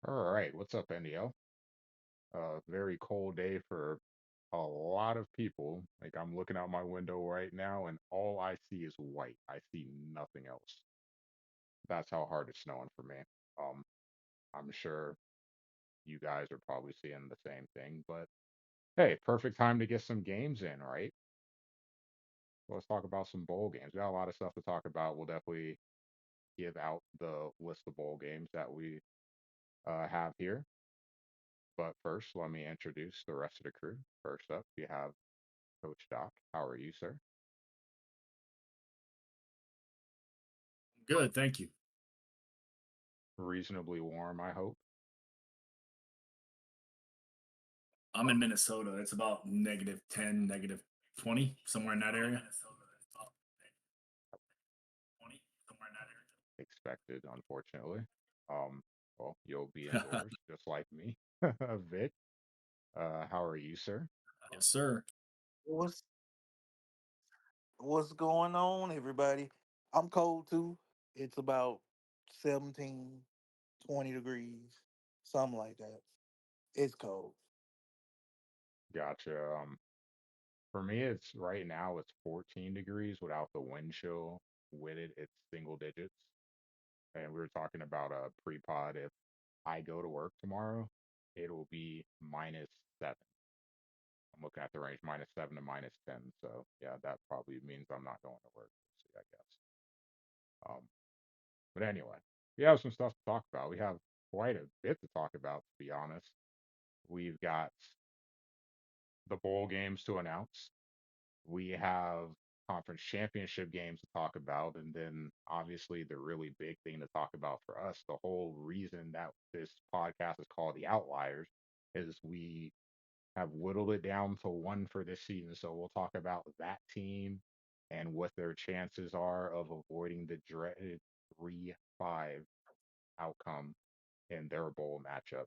All right, what's up, NDL? Very cold day for a lot of people. Like I'm looking out my window right now, and all I see is white. I see nothing else. That's how hard it's snowing for me. Um, I'm sure you guys are probably seeing the same thing, but hey, perfect time to get some games in, right? Let's talk about some bowl games. We got a lot of stuff to talk about. We'll definitely give out the list of bowl games that we have here. But first, let me introduce the rest of the crew. First up, we have Coach Doc. How are you, sir? Good, thank you. Reasonably warm, I hope. I'm in Minnesota. It's about -10, -20, somewhere in that area. Expected, unfortunately. Um, well, you'll be indoors just like me. Vic, how are you, sir? Yes, sir. What's what's going on, everybody? I'm cold too. It's about 17, 20 degrees, something like that. It's cold. Gotcha. For me, it's right now it's 14 degrees without the wind chill. With it, it's single digits. And we were talking about a pre-pod. If I go to work tomorrow, it'll be -7. I'm looking at the range -7 to -10. So yeah, that probably means I'm not going to work. We'll see, I guess. Um, but anyway, we have some stuff to talk about. We have quite a bit to talk about, to be honest. We've got the bowl games to announce. We have conference championship games to talk about, and then obviously the really big thing to talk about for us, the whole reason that this podcast is called the Outliers, is we have whittled it down to one for this season. So we'll talk about that team and what their chances are of avoiding the dreaded 3-5 outcome in their bowl matchup.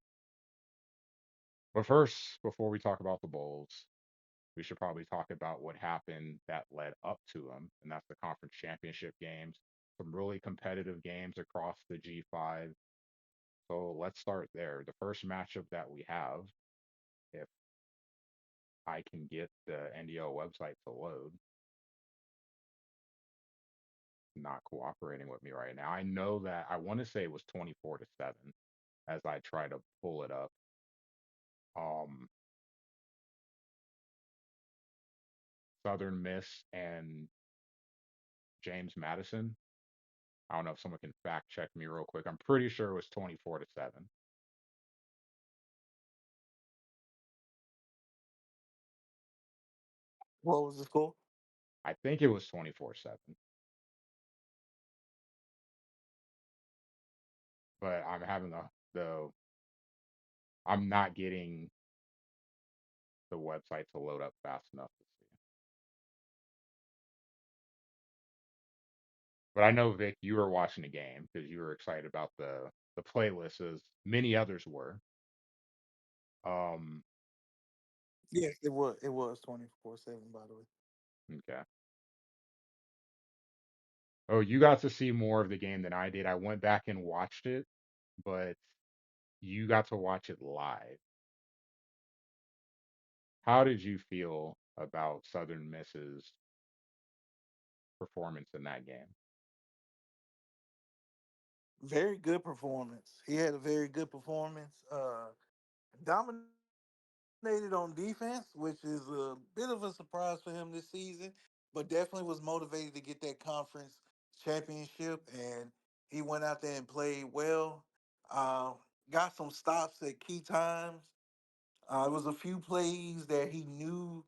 But first, before we talk about the bowls, we should probably talk about what happened that led up to them, and that's the conference championship games. Some really competitive games across the G5. So let's start there. The first matchup that we have, if I can get the NDL website to load, not cooperating with me right now. I know that I want to say it was 24-7 as I try to pull it up. Um, Southern Miss and James Madison. I don't know if someone can fact check me real quick. I'm pretty sure it was 24-7. What was the score? I think it was 24-7, but I'm having the I'm not getting the website to load up fast enough to see. But I know Vic, you were watching the game because you were excited about the playlist as many others were. Um, Yes, it was 24/7, by the way. okay. Oh, you got to see more of the game than I did. I went back and watched it, but you got to watch it live. How did you feel about Southern Miss's performance in that game? Very good performance. He had a very good performance. Dominated on defense, which is a bit of a surprise for him this season, but definitely was motivated to get that conference championship. And he went out there and played well. Uh, got some stops at key times. It was a few plays that he knew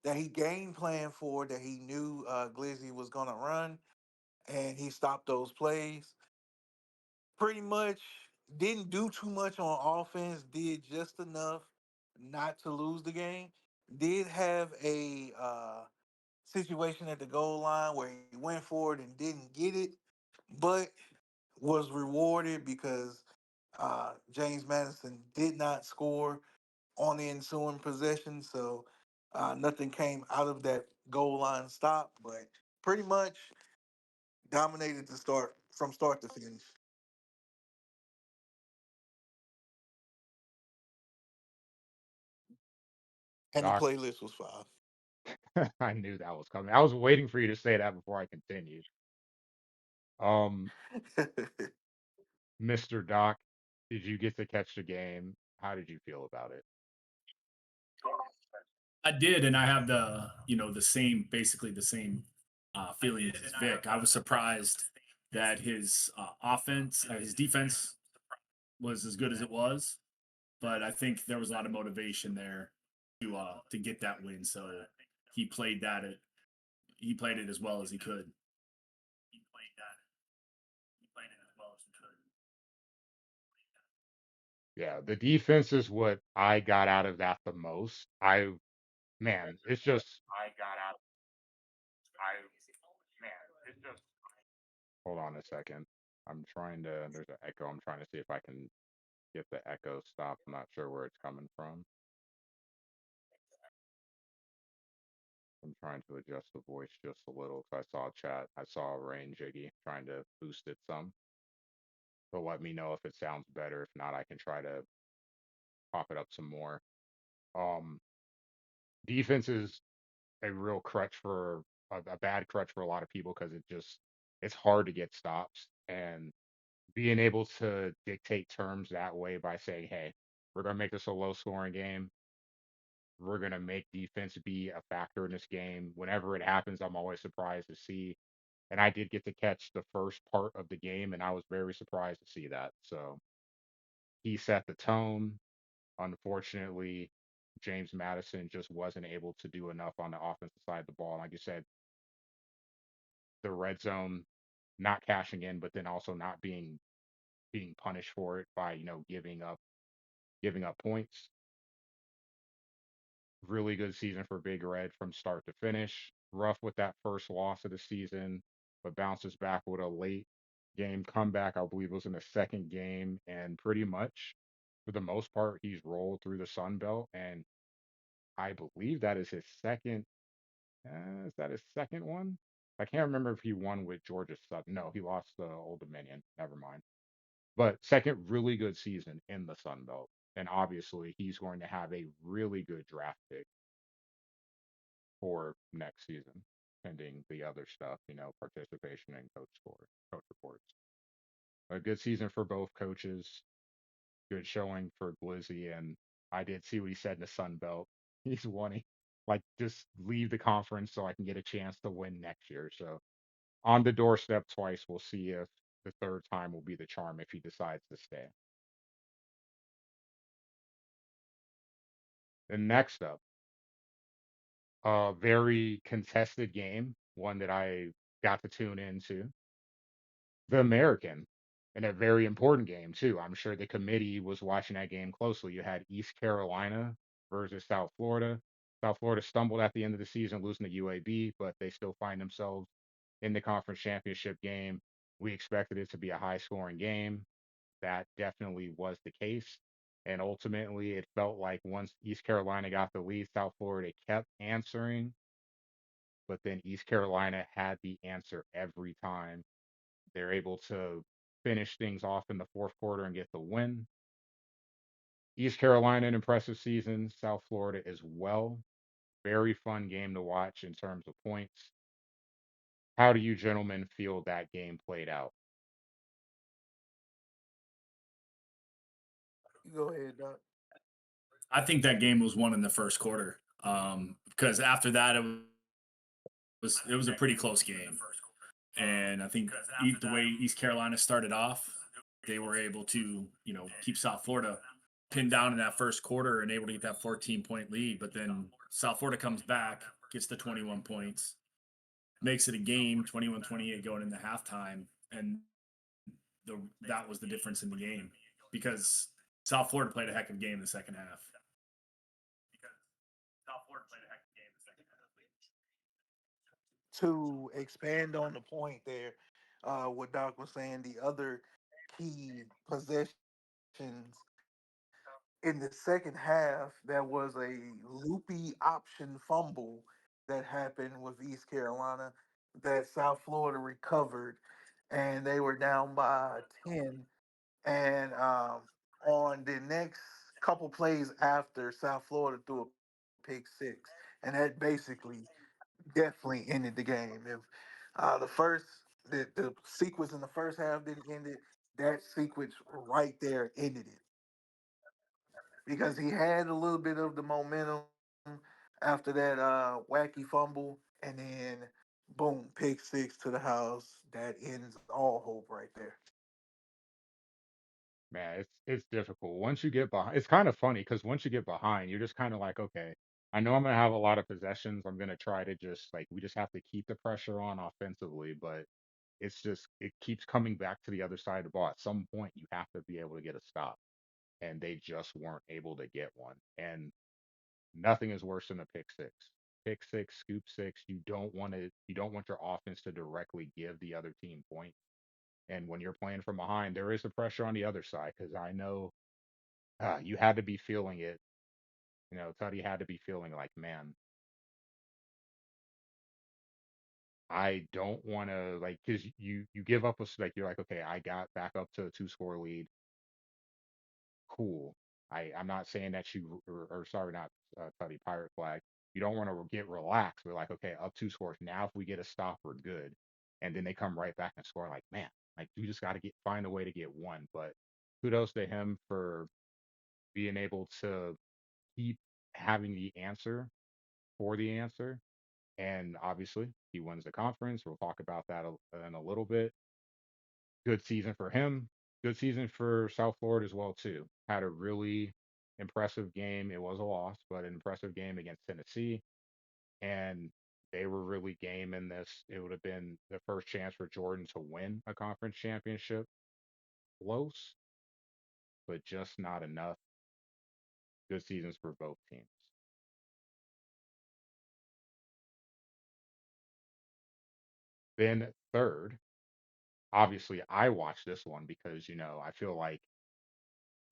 that he game planned for that he knew Glizzy was going to run, and he stopped those plays. Pretty much didn't do too much on offense, did just enough not to lose the game. Did have a situation at the goal line where he went for it and didn't get it, but was rewarded because James Madison did not score on the ensuing possession. So nothing came out of that goal line stop, but pretty much dominated the start from start to finish. And the Doc, playlist was 5. I knew that was coming. I was waiting for you to say that before I continued. Um, Mr. Doc, did you get to catch the game? How did you feel about it? I did, and I have the same, basically the same feelings as Vic. I was surprised that his defense was as good as it was, but I think there was a lot of motivation there to get that win. So he played that it he played it as well as he could. Yeah, the defense is what I got out of that the most. Man, it's just, hold on a second. There's an echo. I'm trying to see if I can get the echo stopped. I'm not sure where it's coming from. I'm trying to adjust the voice just a little because I saw Rain Jiggy trying to boost it some. So let me know if it sounds better. If not, I can try to pop it up some more. Um, Defense is a real crutch for a bad crutch for a lot of people because it's hard to get stops, and being able to dictate terms that way by saying, hey, we're gonna make this a low scoring game. We're gonna make defense be a factor in this game. Whenever it happens, I'm always surprised to see. And I did get to catch the first part of the game, and I was very surprised to see that. So he set the tone. Unfortunately, James Madison just wasn't able to do enough on the offensive side of the ball. Like you said, the red zone not cashing in, but then also not being punished for it by giving up points. Really good season for Big Red from start to finish. Rough with that first loss of the season, but bounces back with a late game comeback. I believe it was in the second game, and pretty much for the most part, he's rolled through the Sun Belt, and I believe that is his second. Is that his second one? I can't remember if he won with Georgia Southern. No, he lost the Old Dominion. Never mind. But second really good season in the Sun Belt. And obviously, he's going to have a really good draft pick for next season, pending the other stuff, participation and coach reports. A good season for both coaches. Good showing for Glizzy, and I did see what he said in the Sun Belt. He's wanting, like, just leave the conference so I can get a chance to win next year. So on the doorstep twice. We'll see if the third time will be the charm if he decides to stay. And next up, a very contested game, one that I got to tune into, the American, and a very important game too. I'm sure the committee was watching that game closely. You had East Carolina versus South Florida. South Florida stumbled at the end of the season, losing to UAB, but they still find themselves in the conference championship game. We expected it to be a high scoring game. That definitely was the case. And ultimately, it felt like once East Carolina got the lead, South Florida kept answering, but then East Carolina had the answer every time. They're able to finish things off in the fourth quarter and get the win. East Carolina, an impressive season. South Florida as well. Very fun game to watch in terms of points. How do you gentlemen feel that game played out? You go ahead, Doc. I think that game was won in the first quarter because after that it was a pretty close game. And I think the way East Carolina started off, they were able to, keep South Florida pinned down in that first quarter and able to get that 14-point lead. But then South Florida comes back, gets the 21 points, makes it a game, 21-28 going into halftime. And that was the difference in the game because South Florida played a heck of a game in the second half. To expand on the point there, what Doc was saying, the other key possessions in the second half, there was a loopy option fumble that happened with East Carolina that South Florida recovered, and they were down by 10. And on the next couple plays after, South Florida threw a pick six, and that basically definitely ended the game. If the first the sequence in the first half didn't end it, that sequence right there ended it because he had a little bit of the momentum after that wacky fumble, and then boom, pick six to the house. That ends all hope right there. Man, it's difficult. Once you get behind, it's kind of funny because once you get behind, you're just kind of like, okay, I know I'm gonna have a lot of possessions. I'm gonna try to just like we just have to keep the pressure on offensively, but it's just it keeps coming back to the other side of the ball. At some point, you have to be able to get a stop, and they just weren't able to get one. And nothing is worse than a pick six. Pick six, scoop six. You don't want your offense to directly give the other team points. And when you're playing from behind, there is the pressure on the other side because I know you had to be feeling it. You know, Tutty had to be feeling like, man, I don't want to like because you give up a like you're like, okay, I got back up to a two-score lead. Cool. I'm not saying that or sorry, not Tutty Pirate Flag. You don't want to get relaxed. We're like, okay, up two scores. Now if we get a stop, we're good. And then they come right back and score. Like, man, like you just got to get find a way to get one. But kudos to him for being able to keep having the answer for the answer. And obviously, he wins the conference. We'll talk about that in a little bit. Good season for him. Good season for South Florida as well too. Had a really impressive game. It was a loss, but an impressive game against Tennessee, and they were really game in this. It would have been the first chance for Jordan to win a conference championship. Close, but just not enough. Good seasons for both teams. Then third, obviously I watched this one because I feel like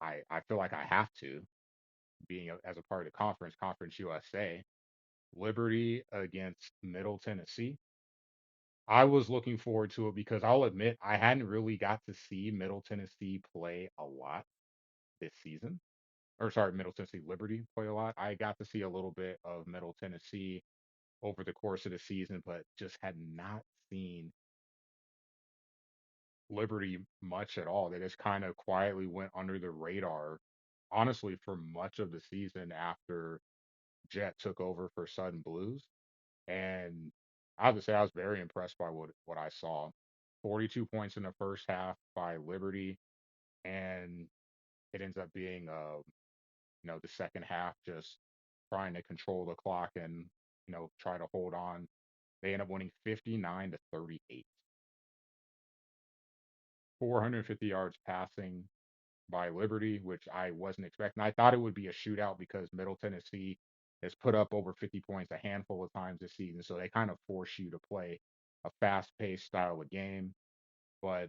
I feel like I have to being as a part of the Conference USA, Liberty against Middle Tennessee. I was looking forward to it because I'll admit I hadn't really got to see Middle Tennessee play a lot this season. Or sorry, Middle Tennessee Liberty play a lot. I got to see a little bit of Middle Tennessee over the course of the season, but just had not seen Liberty much at all. They just kind of quietly went under the radar, honestly, for much of the season after Jet took over for Sudden Blues. And I have to say, I was very impressed by what I saw. 42 points in the first half by Liberty, and it ends up being, the second half just trying to control the clock and try to hold on. They end up winning 59-38. 450 yards passing by Liberty, which I wasn't expecting. I thought it would be a shootout because Middle Tennessee has put up over 50 points a handful of times this season, so they kind of force you to play a fast-paced style of game. But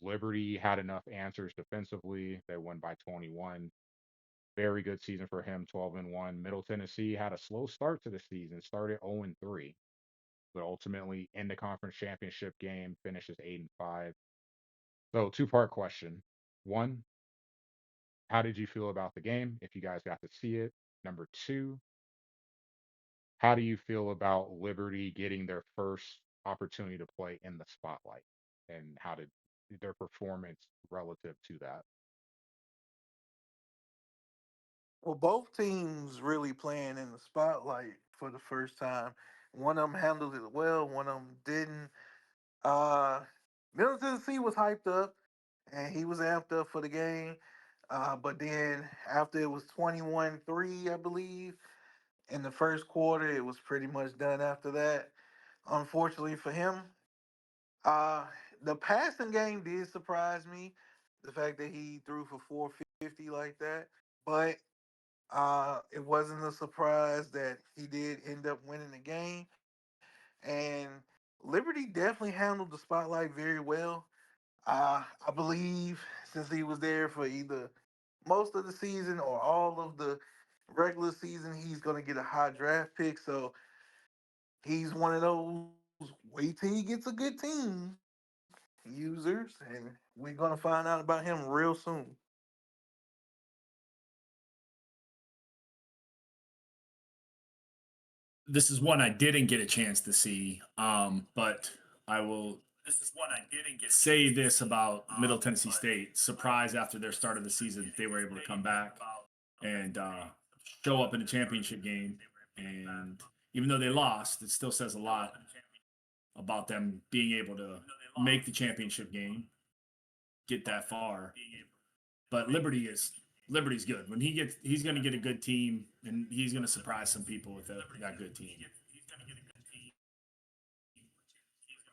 Liberty had enough answers defensively. They won by 21. Very good season for him, 12-1. Middle Tennessee had a slow start to the season, started 0-3, but ultimately in the conference championship game finishes 8-5. So two-part question. One, how did you feel about the game if you guys got to see it? Number two, how do you feel about Liberty getting their first opportunity to play in the spotlight? And how did their performance relative to that? Well, both teams really playing in the spotlight for the first time. One of them handled it well, one of them didn't. Uh, Middle Tennessee was hyped up, and he was amped up for the game. But then after it was 21-3, I believe, in the first quarter, it was pretty much done after that. Unfortunately for him, uh, the passing game did surprise me. The fact that he threw for 450 like that. But it wasn't a surprise that he did end up winning the game. And Liberty definitely handled the spotlight very well. I believe since he was there for either most of the season or all of the regular season, he's going to get a high draft pick. So he's one of those wait till he gets a good team users, and we're going to find out about him real soon. this is one I didn't get a chance to see, but I will say this about Middle Tennessee State. Surprise after their start of the season, they were able to come back and show up in the championship game. And even though they lost, it still says a lot about them being able to make the championship game, get that far. But Liberty's good. When he's going to get a good team, and he's going to surprise some people with that good team.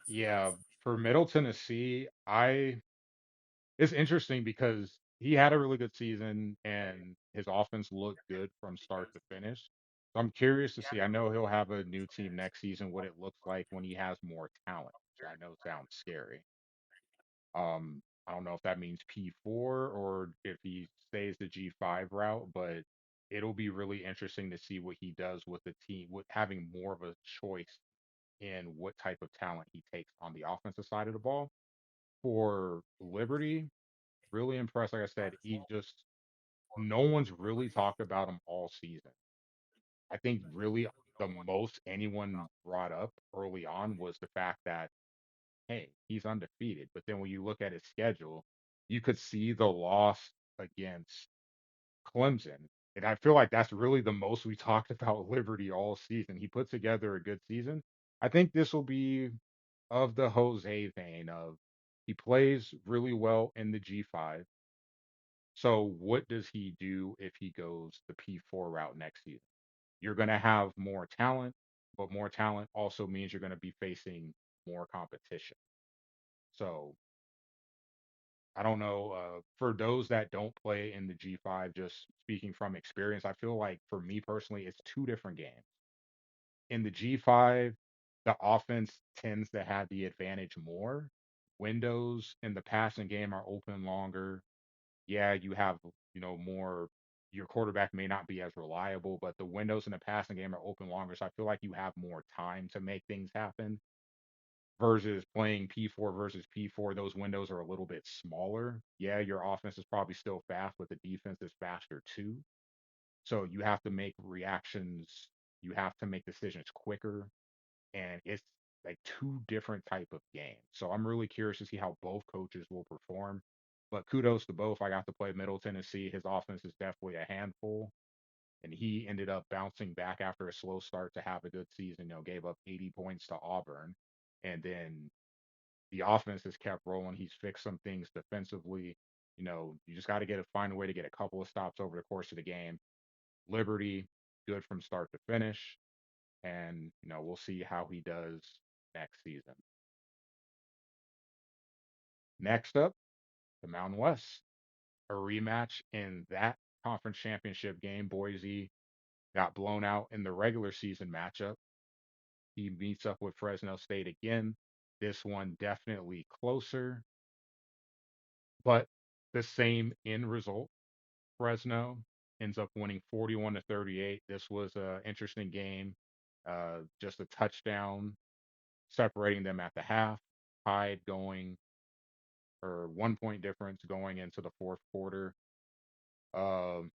Yeah, for Middle Tennessee, I it's interesting because he had a really good season and his offense looked good from start to finish. So I'm curious to see. I know he'll have a new team next season, what it looks like when he has more talent, which I know sounds scary. I don't know if that means P4 or if he stays the G5 route, but it'll be really interesting to see what he does with the team, with having more of a choice in what type of talent he takes on the offensive side of the ball. For Liberty, really impressed. Like I said, he just no one's really talked about him all season. I think really the most anyone brought up early on was the fact that hey, he's undefeated. But then when you look at his schedule, you could see the loss against Clemson. And I feel like that's really the most we talked about Liberty all season. He put together a good season. I think this will be of the Jose vein of he plays really well in the G5. So what does he do if he goes the P4 route next season? You're going to have more talent, but more talent also means you're going to be facing more competition. So I don't know. For those that don't play in the G5, just speaking from experience, I feel like for me personally, it's two different games. In the G5, the offense tends to have the advantage more. Windows in the passing game are open longer. Yeah, you have, more. Your quarterback may not be as reliable, but the windows in the passing game are open longer. So I feel like you have more time to make things happen versus playing P4 versus P4, those windows are a little bit smaller. Yeah, your offense is probably still fast, but the defense is faster too. So you have to make reactions, you have to make decisions quicker, and it's like two different type of games. So I'm really curious to see how both coaches will perform. But kudos to both. I got to play Middle Tennessee. His offense is definitely a handful, and he ended up bouncing back after a slow start to have a good season. Gave up 80 points to Auburn, and then the offense has kept rolling. He's fixed some things defensively. You just got to find a way to get a couple of stops over the course of the game. Liberty, good from start to finish, and we'll see how he does next season. Next up, the Mountain West, a rematch in that conference championship game. Boise got blown out in the regular season matchup. He meets up with Fresno State again. This one definitely closer, but the same end result. Fresno ends up winning 41-38. This was an interesting game. Just a touchdown separating them at the half, tied going or 1 point difference going into the fourth quarter. Um,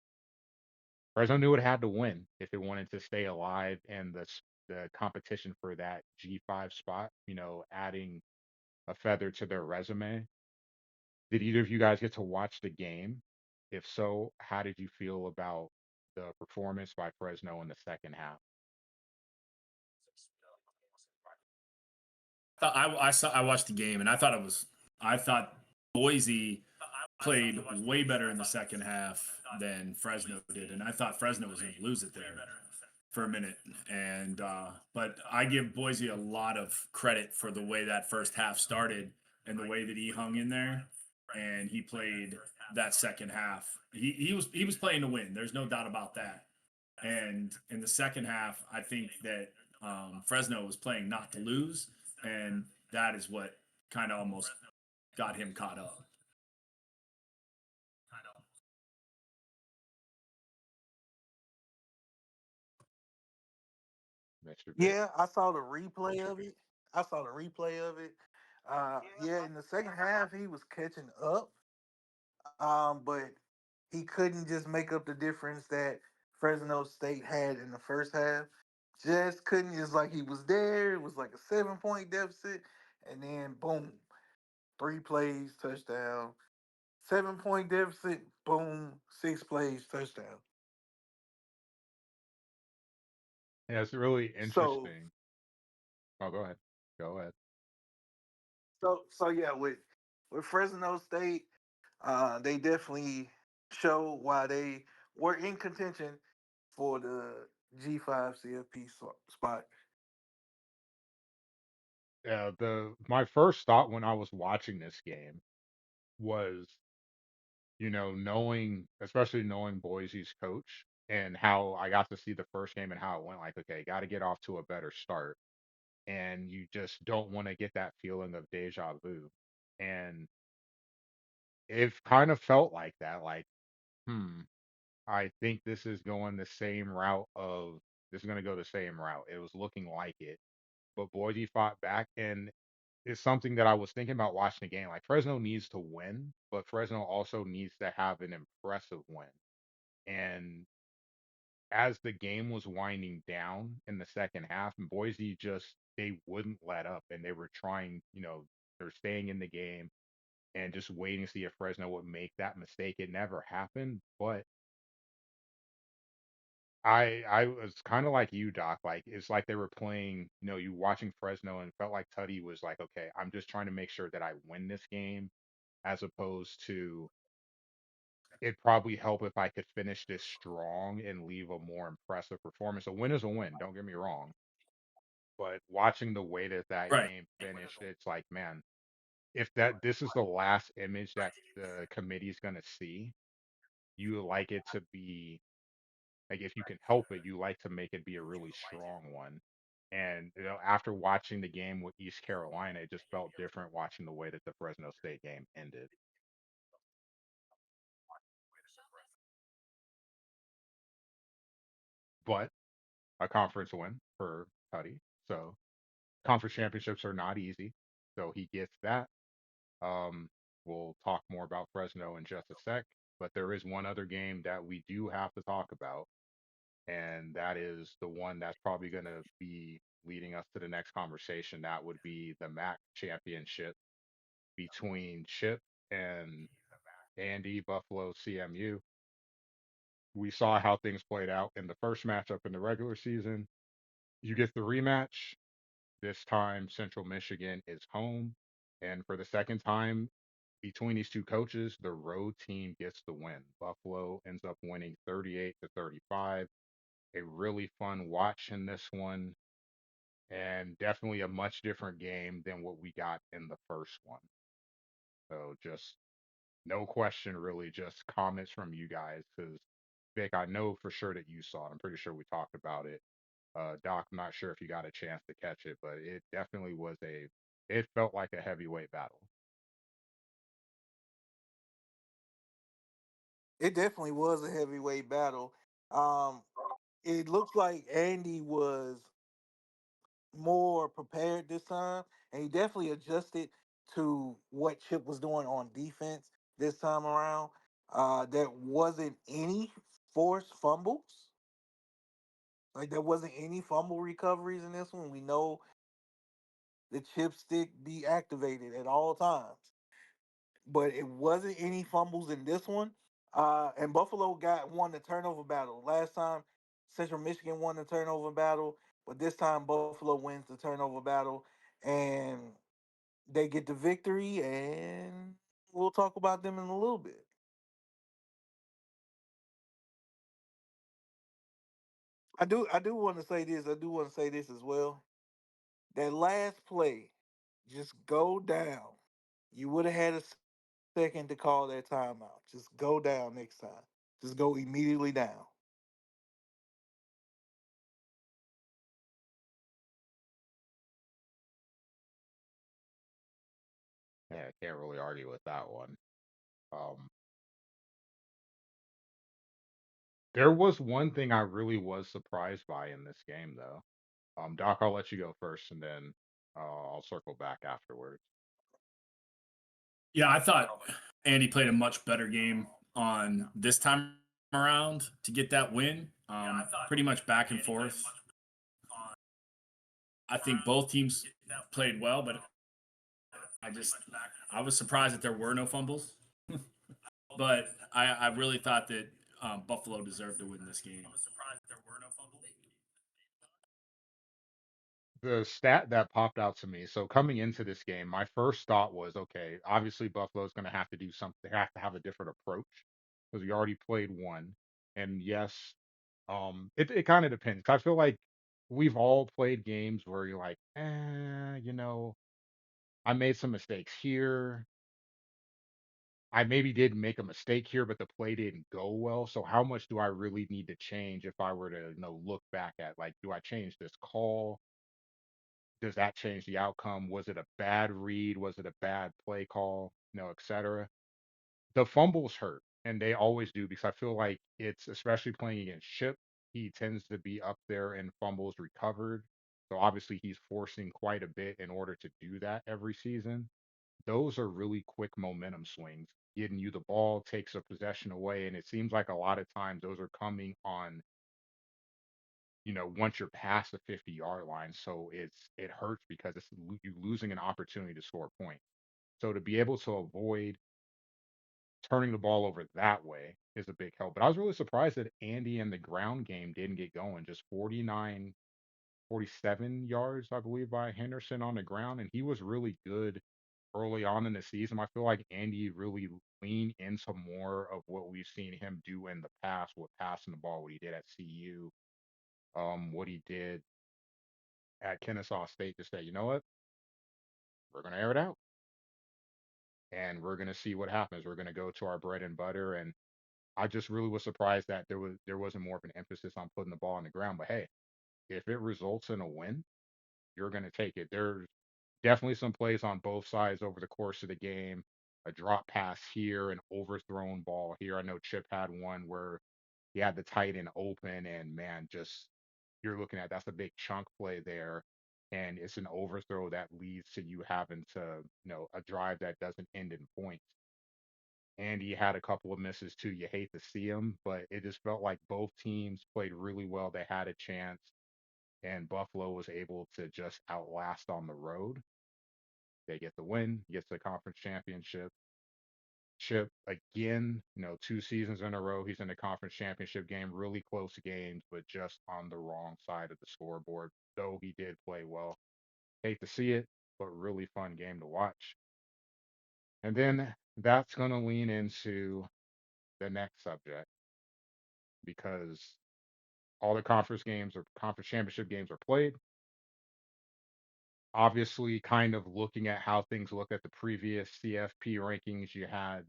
Fresno knew it had to win if it wanted to stay alive and the competition for that G5 spot. Adding a feather to their resume. Did either of you guys get to watch the game? If so, how did you feel about the performance by Fresno in the second half? I watched the game and I thought Boise played way better in the second half than Fresno did, and I thought Fresno was going to lose it there for a minute. And but I give Boise a lot of credit for the way that first half started and the way that he hung in there, and he played that second half. He was playing to win. There's no doubt about that. And in the second half, I think that Fresno was playing not to lose, and that is what kind of almost got him caught up. Mr. Vick? Yeah, I saw the replay of it. I saw the replay of it. Yeah, in the second half, he was catching up, but he couldn't just make up the difference that Fresno State had in the first half. just couldn't. It's like he was there. It was like a 7 point deficit, and then boom, 3 plays, touchdown. 7 point deficit, boom, 6 plays, touchdown. Yeah, it's really So, interesting. Oh, go ahead. Go ahead. so yeah, with Fresno State, they definitely showed why they were in contention for the G5 CFP spot. Yeah, the my first thought when I was watching this game was, knowing, especially knowing Boise's coach and how I got to see the first game and how it went, like, okay, got to get off to a better start. And you just don't want to get that feeling of deja vu. And it kind of felt like that, like, hmm, I think this is going the same route of this is going to go the same route. It was looking like it, but Boise fought back, and it's something that I was thinking about watching the game. Like Fresno needs to win, but Fresno also needs to have an impressive win. And as the game was winding down in the second half, and Boise just they wouldn't let up, and they were trying, they're staying in the game and just waiting to see if Fresno would make that mistake. It never happened, but I was kind of like you, Doc. Like it's like they were playing, you watching Fresno and felt like Tutty was like, okay, I'm just trying to make sure that I win this game, as opposed to it'd probably help if I could finish this strong and leave a more impressive performance. A win is a win, don't get me wrong. But watching the way that that Right. game finished, it's like, man, if this is the last image that the committee's gonna see, you like it to be like if you can help it, you like to make it be a really strong one. And after watching the game with East Carolina, it just felt different watching the way that the Fresno State game ended. But a conference win for Cuddy. So conference championships are not easy. So he gets that. Um, we'll talk more about Fresno in just a sec. But there is one other game that we do have to talk about, and that is the one that's probably going to be leading us to the next conversation. That would be the MAC championship between Chip and Andy Buffalo CMU. We saw how things played out in the first matchup in the regular season. You get the rematch. This time, Central Michigan is home. And for the second time between these two coaches, the road team gets the win. Buffalo ends up winning 38-35. A really fun watch in this one, and definitely a much different game than what we got in the first one. So just no question, really, just comments from you guys. Because Vic, I know for sure that you saw it. I'm pretty sure we talked about it. Doc, I'm not sure if you got a chance to catch it, but it definitely was it felt like a heavyweight battle. It definitely was a heavyweight battle. Um, it looks like Andy was more prepared this time, and he definitely adjusted to what Chip was doing on defense this time around. There wasn't any forced fumbles. Like there wasn't any fumble recoveries in this one. We know the chip stick be activated at all times, but it wasn't any fumbles in this one. And Buffalo won the turnover battle. Last time Central Michigan won the turnover battle, but this time Buffalo wins the turnover battle, and they get the victory. And we'll talk about them in a little bit. I do want to say this. I do want to say this as well. That last play, just go down. You would have had a second to call that timeout. Just go down next time. Just go immediately down. Yeah, I can't really argue with that one. Um, there was one thing I really was surprised by in this game, though. Doc, I'll let you go first, and then I'll circle back afterwards. Yeah, I thought Andy played a much better game on this time around to get that win. Pretty much back and forth. I think both teams played well, but I just I was surprised that there were no fumbles. But I really thought that Buffalo deserved to win this game. The stat that popped out to me, so coming into this game, my first thought was, okay, obviously Buffalo's going to have to do something. They have to have a different approach because we already played one. And yes, it kind of depends. I feel like we've all played games where you're like, I made some mistakes here. I maybe did make a mistake here, but the play didn't go well. So how much do I really need to change if I were to, look back at, like, do I change this call? Does that change the outcome? Was it a bad read? Was it a bad play call? Et cetera. The fumbles hurt, and they always do because I feel like it's especially playing against Chip. He tends to be up there in fumbles recovered. So obviously he's forcing quite a bit in order to do that every season. Those are really quick momentum swings. Getting you the ball takes a possession away, and it seems like a lot of times those are coming on, once you're past the 50-yard line. So it hurts because you losing an opportunity to score a point. So to be able to avoid turning the ball over that way is a big help. But I was really surprised that Andy and the ground game didn't get going. Just 49, 47 yards, I believe, by Henderson on the ground. And he was really good early on in the season. I feel like Andy really leaned into more of what we've seen him do in the past with passing the ball, what he did at CU, what he did at Kennesaw State to say, you know what, we're going to air it out and we're going to see what happens. We're going to go to our bread and butter. And I just really was surprised that there wasn't more of an emphasis on putting the ball on the ground. But hey, if it results in a win, you're going to take it. There's definitely some plays on both sides over the course of the game. A drop pass here, an overthrown ball here. I know Chip had one where he had the tight end open, and man, just you're looking at that's a big chunk play there, and it's an overthrow that leads to you having to, a drive that doesn't end in points. And he had a couple of misses too. You hate to see them, but it just felt like both teams played really well. They had a chance, and Buffalo was able to just outlast on the road. They get the win, gets the conference championship. Chip again, 2 seasons in a row, he's in the conference championship game, really close games, but just on the wrong side of the scoreboard. Though he did play well. Hate to see it, but really fun game to watch. And then that's going to lean into the next subject because all the conference games or conference championship games are played. Obviously, kind of looking at how things look at the previous CFP rankings, you had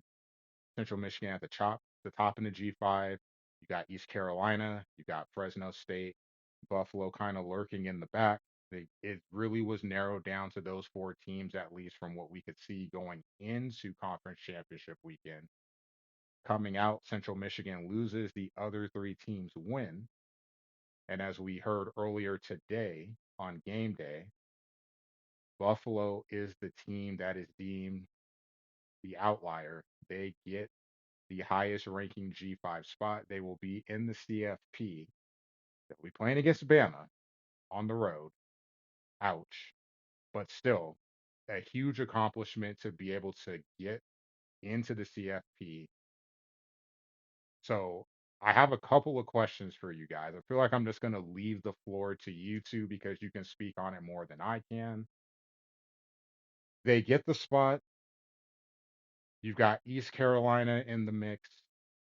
Central Michigan at the top in the G5. You got East Carolina, you got Fresno State, Buffalo kind of lurking in the back. It really was narrowed down to those four teams, at least from what we could see going into conference championship weekend. Coming out, Central Michigan loses, the other three teams win. And as we heard earlier today on game day, Buffalo is the team that is deemed the outlier. They get the highest ranking G5 spot. They will be in the CFP. They'll be playing against Bama on the road. Ouch. But still, a huge accomplishment to be able to get into the CFP. So I have a couple of questions for you guys. I feel like I'm just going to leave the floor to you two because you can speak on it more than I can. They get the spot. You've got East Carolina in the mix.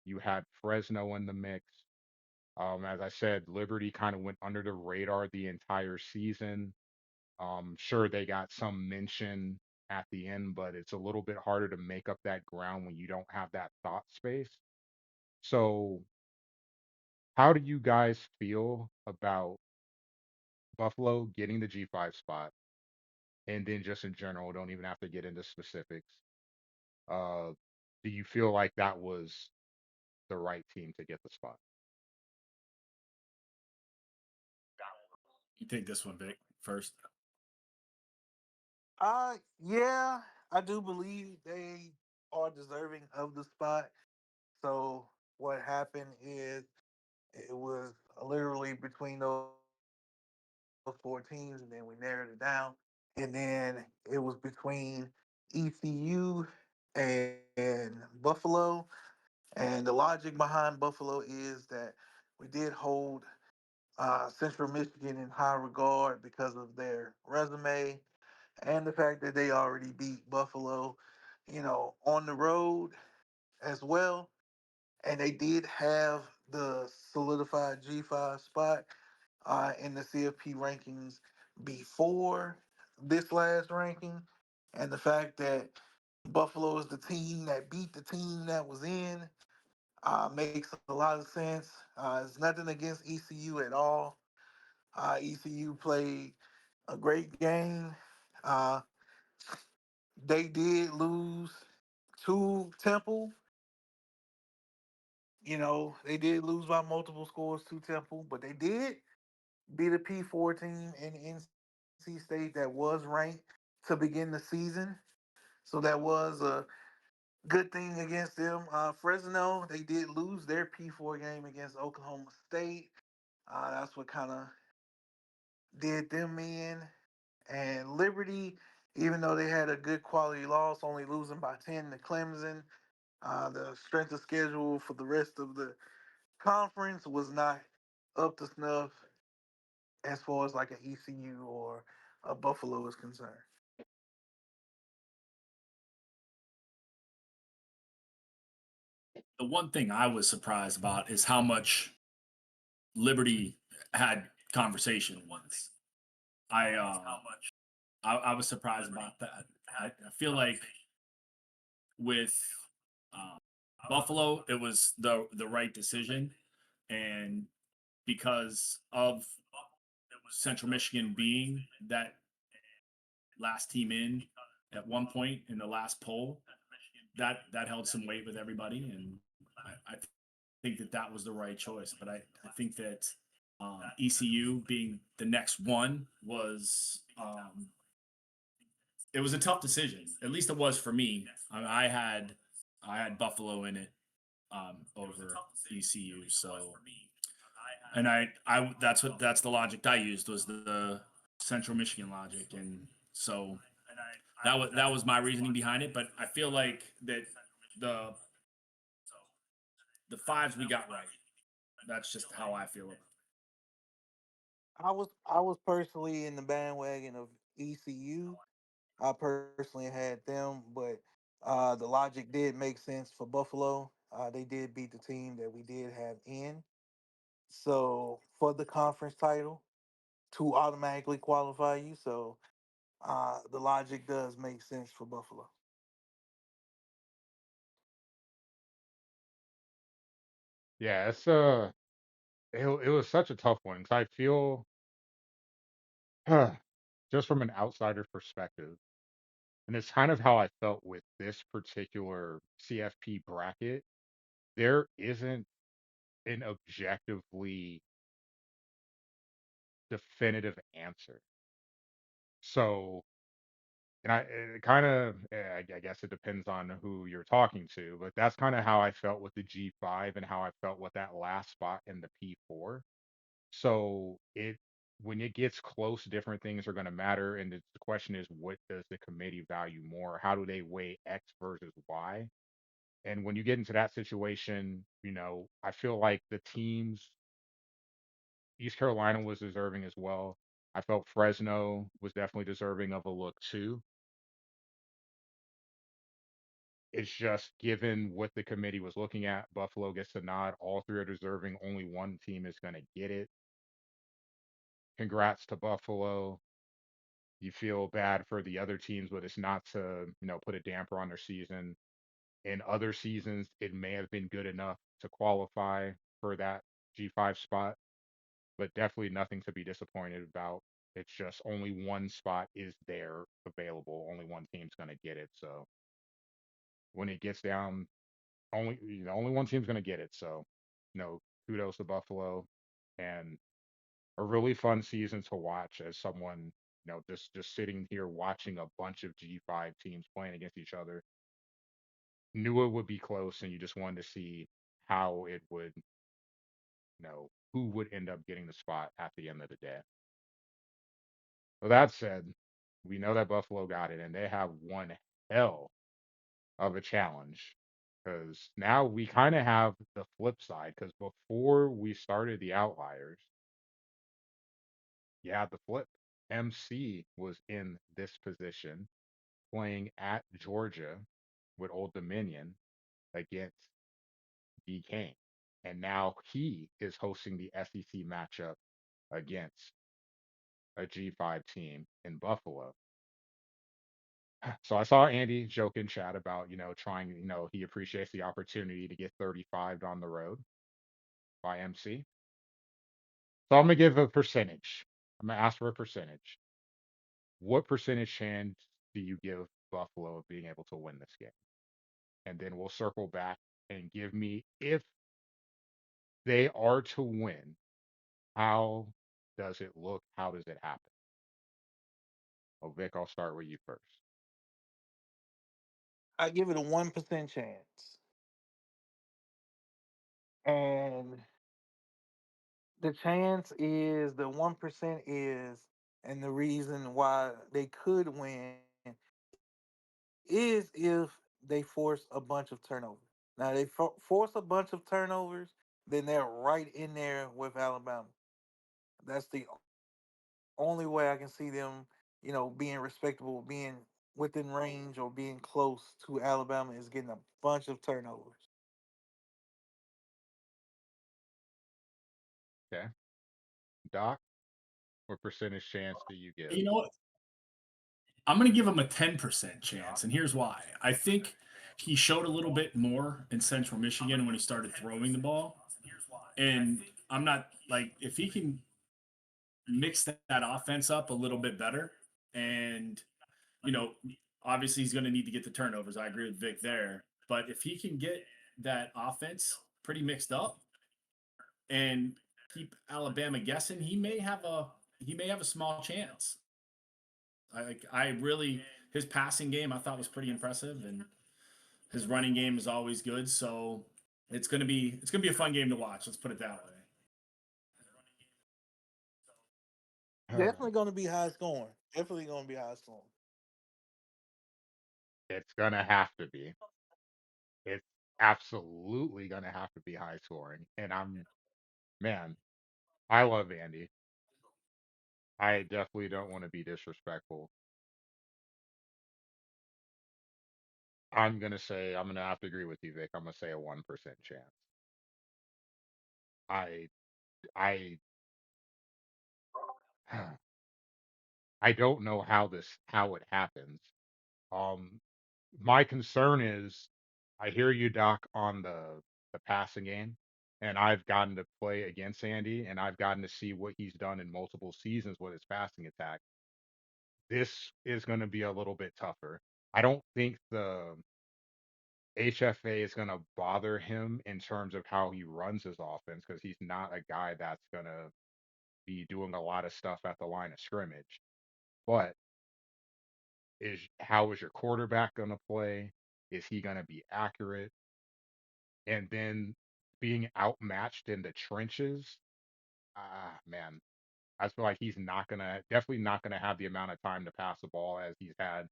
You had Fresno in the mix. As I said, Liberty kind of went under the radar the entire season. Sure, they got some mention at the end, but it's a little bit harder to make up that ground when you don't have that thought space. So, how do you guys feel about Buffalo getting the G5 spot? And then just in general, don't even have to get into specifics. Uh, do you feel like that was the right team to get the spot? You take this one, Vic, first. Yeah, I do believe they are deserving of the spot. So what happened is it was literally between those four teams, and then we narrowed it down. And then it was between ECU and Buffalo. And the logic behind Buffalo is that we did hold Central Michigan in high regard because of their resume and the fact that they already beat Buffalo, on the road as well. And they did have the solidified G5 spot in the CFP rankings before this last ranking. And the fact that Buffalo is the team that beat the team that was in makes a lot of sense. It's nothing against ECU at all. ECU played a great game. Uh, they did lose to Temple. They did lose by multiple scores to Temple, but they did beat a P4 team in NC State that was ranked to begin the season. So that was a good thing against them. Fresno, they did lose their P4 game against Oklahoma State. That's what kind of did them in. And Liberty, even though they had a good quality loss, only losing by 10 to Clemson, the strength of schedule for the rest of the conference was not up to snuff as far as like an ECU or a Buffalo is concerned. The one thing I was surprised about is how much Liberty had conversation once. I was surprised about that. I feel like with um, Buffalo, it was the right decision, and because of Central Michigan being that last team in at one point in the last poll, that held some weight with everybody, and I think that that was the right choice. But I think that ECU being the next one was it was a tough decision. At least it was for me. I had Buffalo in it over ECU. So, and I that's the logic I used was the Central Michigan logic, and so that was my reasoning behind it. But I feel like that the the fives we got right. That's just how I feel. I was personally in the bandwagon of ECU. I personally had them, but the logic did make sense for Buffalo. They did beat the team that we did have in. So for the conference title to automatically qualify you, so the logic does make sense for Buffalo. Yeah, it was such a tough one because I feel just from an outsider perspective, and it's kind of how I felt with this particular CFP bracket. There isn't an objectively definitive answer. So, and it kind of, I guess it depends on who you're talking to, but that's kind of how I felt with the G5 and how I felt with that last spot in the P4. So when it gets close, different things are going to matter, and the question is, what does the committee value more? How do they weigh X versus Y? And when you get into that situation, I feel like the teams, East Carolina was deserving as well. I felt Fresno was definitely deserving of a look too. It's just given what the committee was looking at, Buffalo gets the nod. All three are deserving. Only one team is going to get it. Congrats to Buffalo. You feel bad for the other teams, but it's not to, put a damper on their season. In other seasons, it may have been good enough to qualify for that G5 spot, but definitely nothing to be disappointed about. It's just only one spot is there available. Only one team's going to get it. So when it gets down, only one team's going to get it. So, kudos to Buffalo and a really fun season to watch as someone, just sitting here watching a bunch of G5 teams playing against each other. Knew it would be close, and you just wanted to see how it would, who would end up getting the spot at the end of the day. With that said, we know that Buffalo got it, and they have one hell of a challenge because now we kind of have the flip side. Because before we started the outliers, you had the flip. MC was in this position playing at Georgia with Old Dominion against Kane. And now he is hosting the SEC matchup against a G5 team in Buffalo. So I saw Andy joke in chat about, trying, he appreciates the opportunity to get 35 on the road by MC. So I'm going to give a percentage. I'm going to ask for a percentage. What percentage chance do you give Buffalo of being able to win this game? And then we'll circle back and give me, if they are to win, how does it look? How does it happen? Well, Vic, I'll start with you first. I give it a 1% chance. And the 1% is, and the reason why they could win is if they force a bunch of turnovers. Now, they force a bunch of turnovers, then they're right in there with Alabama. That's the only way I can see them, being respectable, being within range, or being close to Alabama is getting a bunch of turnovers. Okay. Doc, what percentage chance do you give? You know what? I'm going to give him a 10% chance, and here's why. I think he showed a little bit more in Central Michigan when he started throwing the ball. And I'm not like, if he can mix that offense up a little bit better, and, you know, obviously he's going to need to get the turnovers. I agree with Vic there. But if he can get that offense pretty mixed up and keep Alabama guessing, he may have a small chance. I really, his passing game I thought was pretty impressive, and his running game is always good. So it's gonna be a fun game to watch. Let's put it that way. Definitely going to be high scoring. Definitely going to be high scoring. It's going to have to be. It's absolutely going to have to be high scoring. And man, I love Andy. I definitely don't want to be disrespectful. I'm going to have to agree with you, Vic. I'm going to say a 1% chance. I, I, I don't know how it happens. Um, my concern is, I hear you, Doc, on the passing game, and I've gotten to play against Andy, and I've gotten to see what he's done in multiple seasons with his passing attack. This is going to be a little bit tougher. I don't think the HFA is going to bother him in terms of how he runs his offense because he's not a guy that's going to be doing a lot of stuff at the line of scrimmage. But how is your quarterback going to play? Is he going to be accurate? And then being outmatched in the trenches, man, I feel like he's definitely not gonna have the amount of time to pass the ball as he's had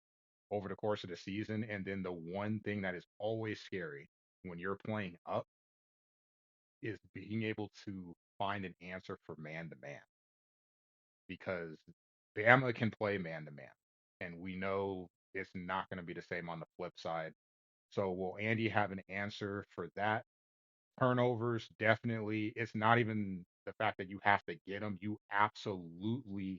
over the course of the season. And then the one thing that is always scary when you're playing up is being able to find an answer for man to man because Bama can play man to man, and we know it's not going to be the same on the flip side. So will Andy have an answer for that? Turnovers, definitely. It's not even the fact that you have to get them. You absolutely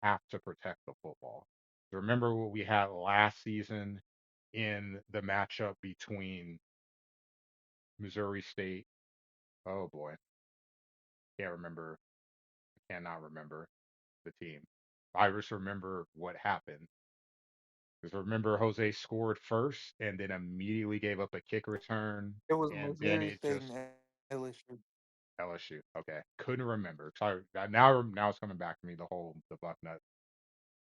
have to protect the football. Remember what we had last season in the matchup between Missouri State. Oh boy, can't remember. Cannot remember the team. I just remember what happened. Because remember, Jose scored first and then immediately gave up a kick return, It was and then Missouri it State just and LSU. LSU. Okay, couldn't remember. Sorry, now it's coming back to me the buck nut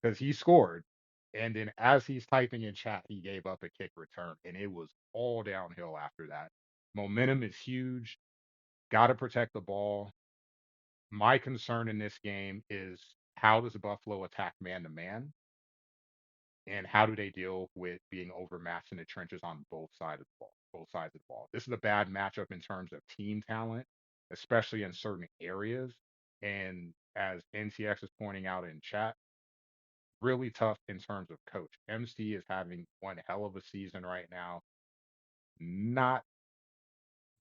because he scored, and then as he's typing in chat, he gave up a kick return, and it was all downhill after that. Momentum is huge. Got to protect the ball. My concern in this game is how does Buffalo attack man to man? And how do they deal with being overmatched in the trenches on both sides of the ball? Both sides of the ball. This is a bad matchup in terms of team talent, especially in certain areas. And as NCX is pointing out in chat, really tough in terms of coach. MC is having one hell of a season right now. Not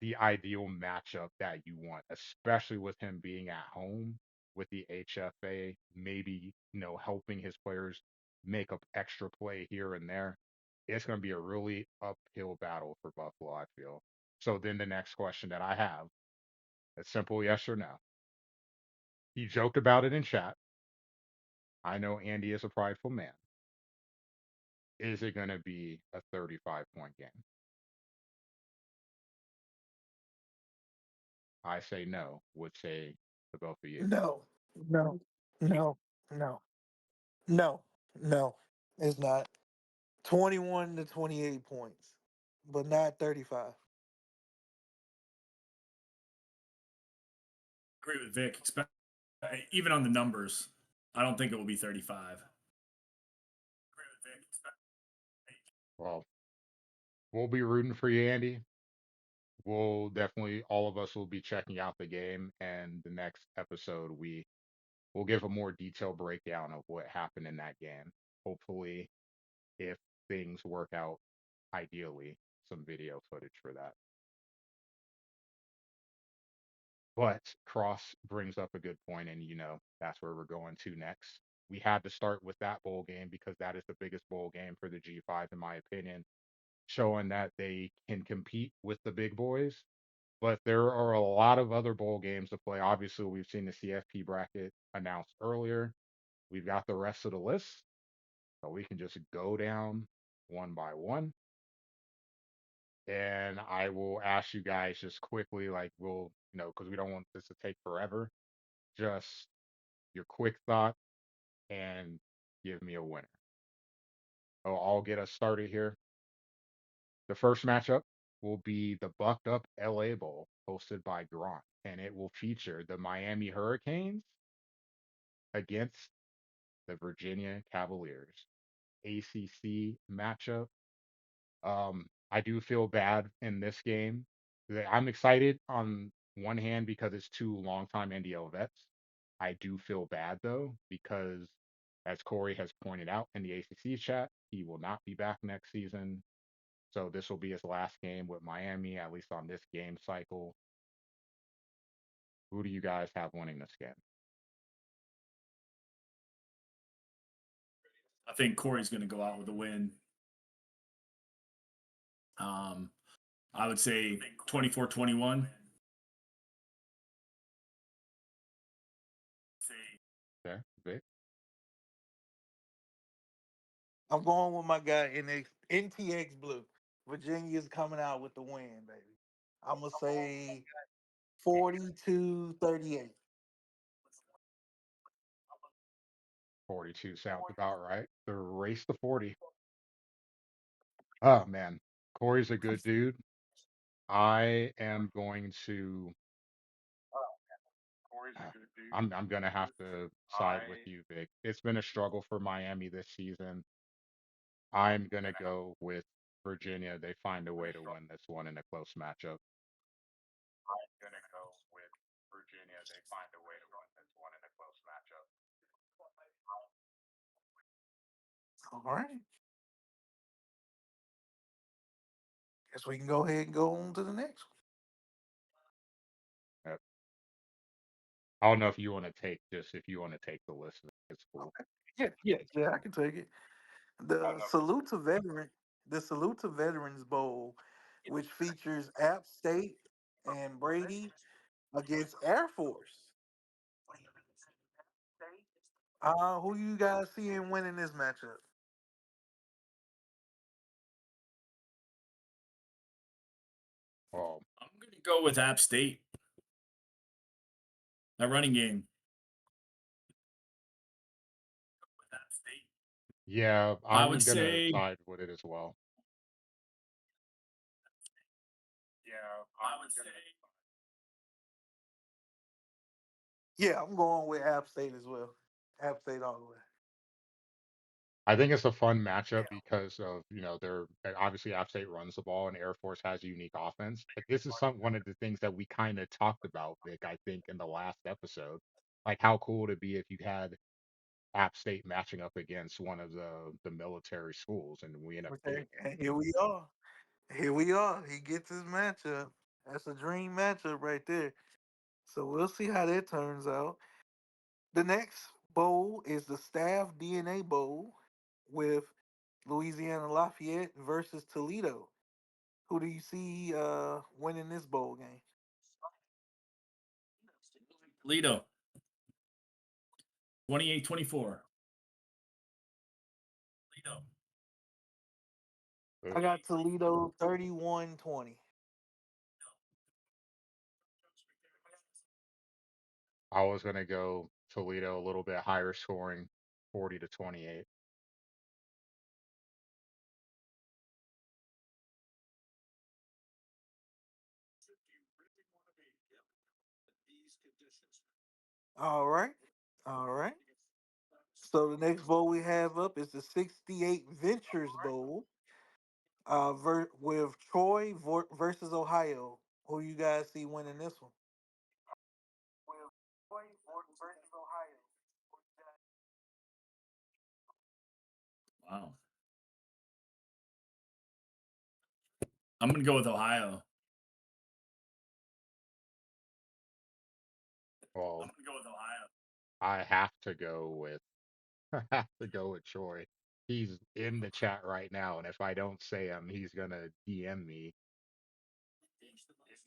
the ideal matchup that you want, especially with him being at home with the HFA, maybe, helping his players make up extra play here and there. It's going to be a really uphill battle for Buffalo, I feel. So then the next question that I have, a simple yes or no. He joked about it in chat. I know Andy is a prideful man. Is it going to be a 35-point game? I say no, would say the both of you. No, no, no, no, no, no. It's not 21 to 28 points, but not 35. Agree with Vic. Even on the numbers, I don't think it will be 35. Well, we'll be rooting for you, Andy. We'll definitely, all of us will be checking out the game, and the next episode we will give a more detailed breakdown of what happened in that game. Hopefully, if things work out ideally, some video footage for that. But Cross brings up a good point, and that's where we're going to next. We had to start with that bowl game because that is the biggest bowl game for the G5, in my opinion, showing that they can compete with the big boys. But there are a lot of other bowl games to play. Obviously, we've seen the CFP bracket announced earlier. We've got the rest of the list, so we can just go down one by one. And I will ask you guys just quickly, like because we don't want this to take forever, just your quick thought and give me a winner. So I'll get us started here. The first matchup will be the Bucked Up LA Bowl, hosted by Grant, and it will feature the Miami Hurricanes against the Virginia Cavaliers. ACC matchup. I do feel bad in this game. I'm excited on one hand because it's two longtime NDL vets. I do feel bad though because, as Corey has pointed out in the ACC chat, he will not be back next season. So this will be his last game with Miami, at least on this game cycle. Who do you guys have winning this game? I think Corey's going to go out with a win. Um, I would say 24-21. Okay, Vic. I'm going with my guy in NTX Blue. Virginia's coming out with the win, baby. I'm going to say 42-38. 42 sounds about right. The race to 40. Oh man, Corey's a good dude. I am going to. I'm gonna have to side with you, Vic. It's been a struggle for Miami this season. I'm gonna go with Virginia. They find a way to win this one in a close matchup. I'm gonna go with Virginia. They find a way to win this one in a close matchup. All right. Guess we can go ahead and go on to the next Yep. I don't know if you want to take just if you want to take the list. It's one. cool. Yeah, I can take it. The Salute to Veterans Bowl, which features App State and Brady against Air Force. Who you guys seeing winning this matchup? Well, I'm going to go with App State. That running game. yeah, I would I'm gonna say side with it as well. Yeah, I would say Yeah, I'm going with App State as well. App State all the way. I think it's a fun matchup because of, they're obviously App State runs the ball and Air Force has a unique offense. But this is one of the things that we kind of talked about, Vic, I think, in the last episode. Like how cool would it be if you had App State matching up against one of the military schools and we end up Okay, getting it. and here we are. Here we are. He gets his matchup. That's a dream matchup right there. So we'll see how that turns out. The next bowl is the Staff DNA Bowl with Louisiana Lafayette versus Toledo. Who do you see winning this bowl game? Toledo, 28-24. Toledo. I got Toledo 31-20. I was gonna go Toledo a little bit higher scoring, 40-28. All right. All right. So the next bowl we have up is the 68 Ventures Bowl with Troy versus Ohio. Who you guys see winning this one? Wow. I'm gonna go with Ohio. I'm Well, gonna go with Ohio. I have to go with I have to go with Troy. He's in the chat right now, and if I don't say him, he's gonna DM me.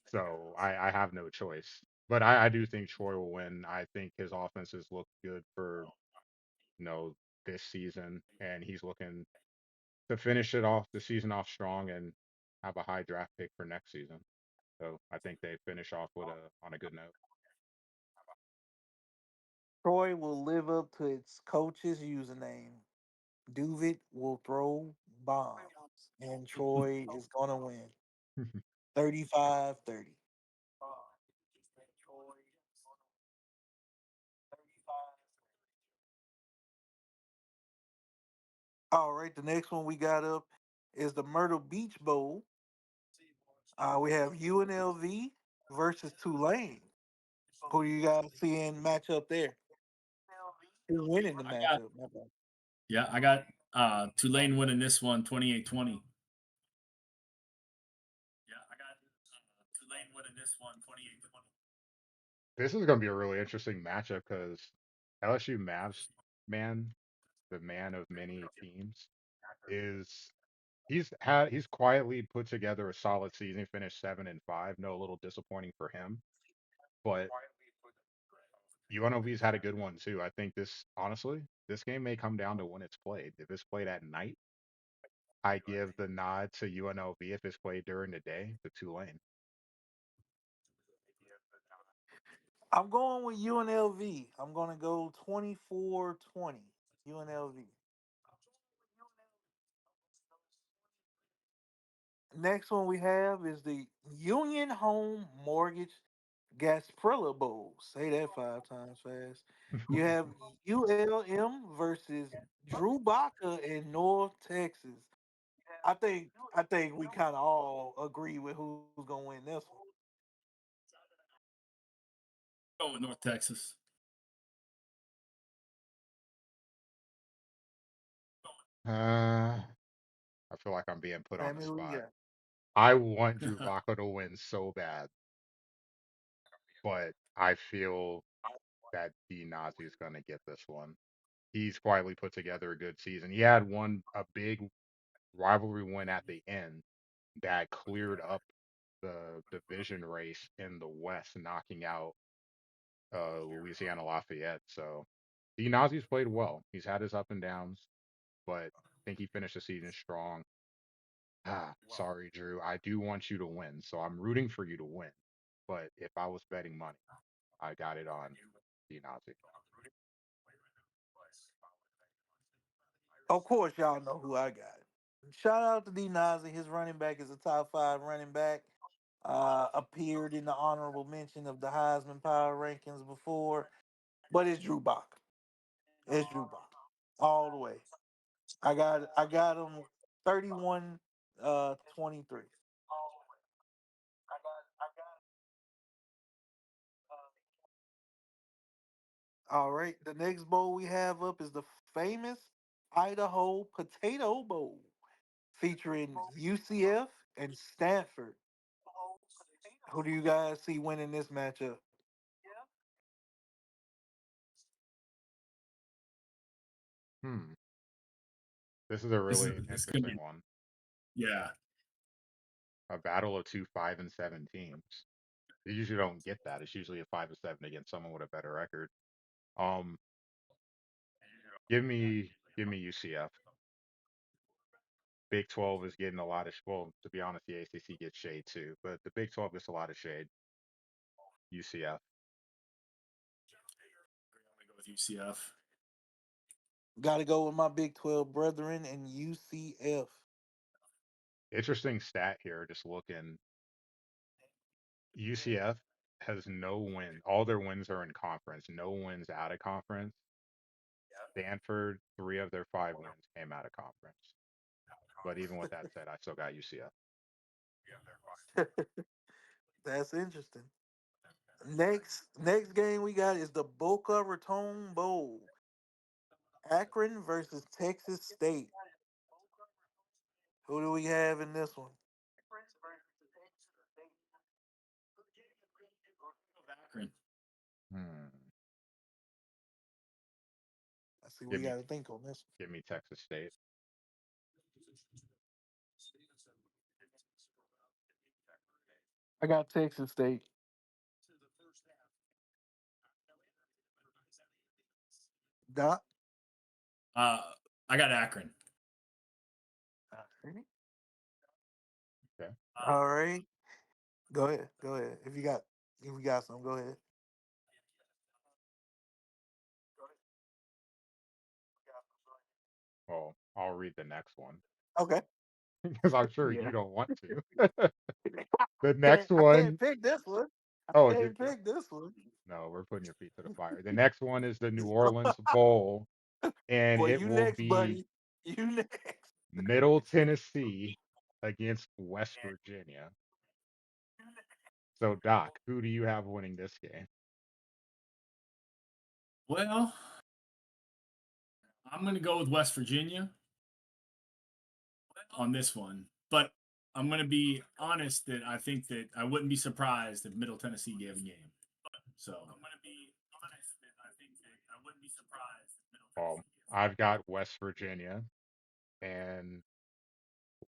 So I have no choice. But I do think Troy will win. I think his offenses look good for, you know, this season, and he's looking to finish the season off strong and have a high draft pick for next season. So I think they finish off with on a good note. Troy will live up to its coach's username. Duvet will throw bombs, and Troy is going to win 35-30. All right, the next one we got up is the Myrtle Beach Bowl. We have UNLV versus Tulane. Who you guys seeing match up there? Who's winning the I got matchup? My bad. I got Tulane winning this one 28-20. Yeah, I got Tulane winning this one 28-20. This is going to be a really interesting matchup because LSU Mavs man, the man of many teams, is he's quietly put together a solid season. He finished 7-5. No, a little disappointing for him, but UNLV's had a good one too. I think this game may come down to when it's played. If it's played at night, I give the nod to UNLV. If it's played during the day, to Tulane. I'm going with UNLV. I'm going to go 24-20. UNLV. Next one we have is the Union Home Mortgage Gasparilla Bowl. Say that 5 times fast. You have ULM versus Drew Baca in North Texas. I think we kind of all agree with who's gonna win this one. Go with North Texas. Uh, I feel like I'm being put on the Sammy, who you spot. got? I want Drew Vaca to win so bad, but I feel that D Nazi is going to get this one. He's quietly put together a good season. He had a big rivalry win at the end that cleared up the division race in the West, knocking out Louisiana Lafayette. So D Nazi's played well. He's had his up and downs, but I think he finished the season strong. Sorry, Drew. I do want you to win, so I'm rooting for you to win. But if I was betting money, I got it on D Nazi. Of course, y'all know who I got. Shout out to D Nazi. His running back is a top 5 running back. Appeared in the honorable mention of the Heisman Power Rankings before, but it's Drew Bach. It's Drew Brees all the way. I got him 31 23. All right. The next bowl we have up is the famous Idaho Potato Bowl featuring UCF and Stanford. Who do you guys see winning this matchup? Hmm. This is a This is really this is gonna interesting be one. yeah. A battle of two 5-7 teams. You usually don't get that. It's usually a 5-7 against someone with a better record. Um, give me UCF. Big 12 is getting a lot of well, to be honest, the ACC gets shade too, but the Big 12 gets a lot of shade. UCF. I'm gonna go with UCF. Got to go with my Big 12 brethren and UCF. Interesting stat here. Just looking, UCF has no win. All their wins are in conference. No wins out of conference. Stanford, 3 of their 5 wins came out of conference. But even with that said, I still got UCF. That's interesting. Next game we got is the Boca Raton Bowl. Akron versus Texas State. Who do we have in this one? Akron. Hmm. I see Give we me, got to think on this give me Texas State. one. I got Texas State. Doc. Uh, I got Akron. Okay. All right. Go ahead. Go ahead. If you got some, go ahead. Well, I'll read the next one Okay. because I'm sure you Yeah. don't want to. The next I can't one, pick this one. I oh, can't pick this one. no, we're putting your feet to the fire. The next one is the New Orleans Bowl, and Well, it you will next, be buddy. You next. Middle Tennessee against West Virginia. So, Doc, who do you have winning this game? Well, I'm gonna go with West Virginia on this one, but I'm gonna be honest that I think that I wouldn't be surprised if Middle Tennessee gave a game. So I'm gonna be honest that I think that I wouldn't be surprised if Middle Well, Tennessee gives a I've got West Virginia, and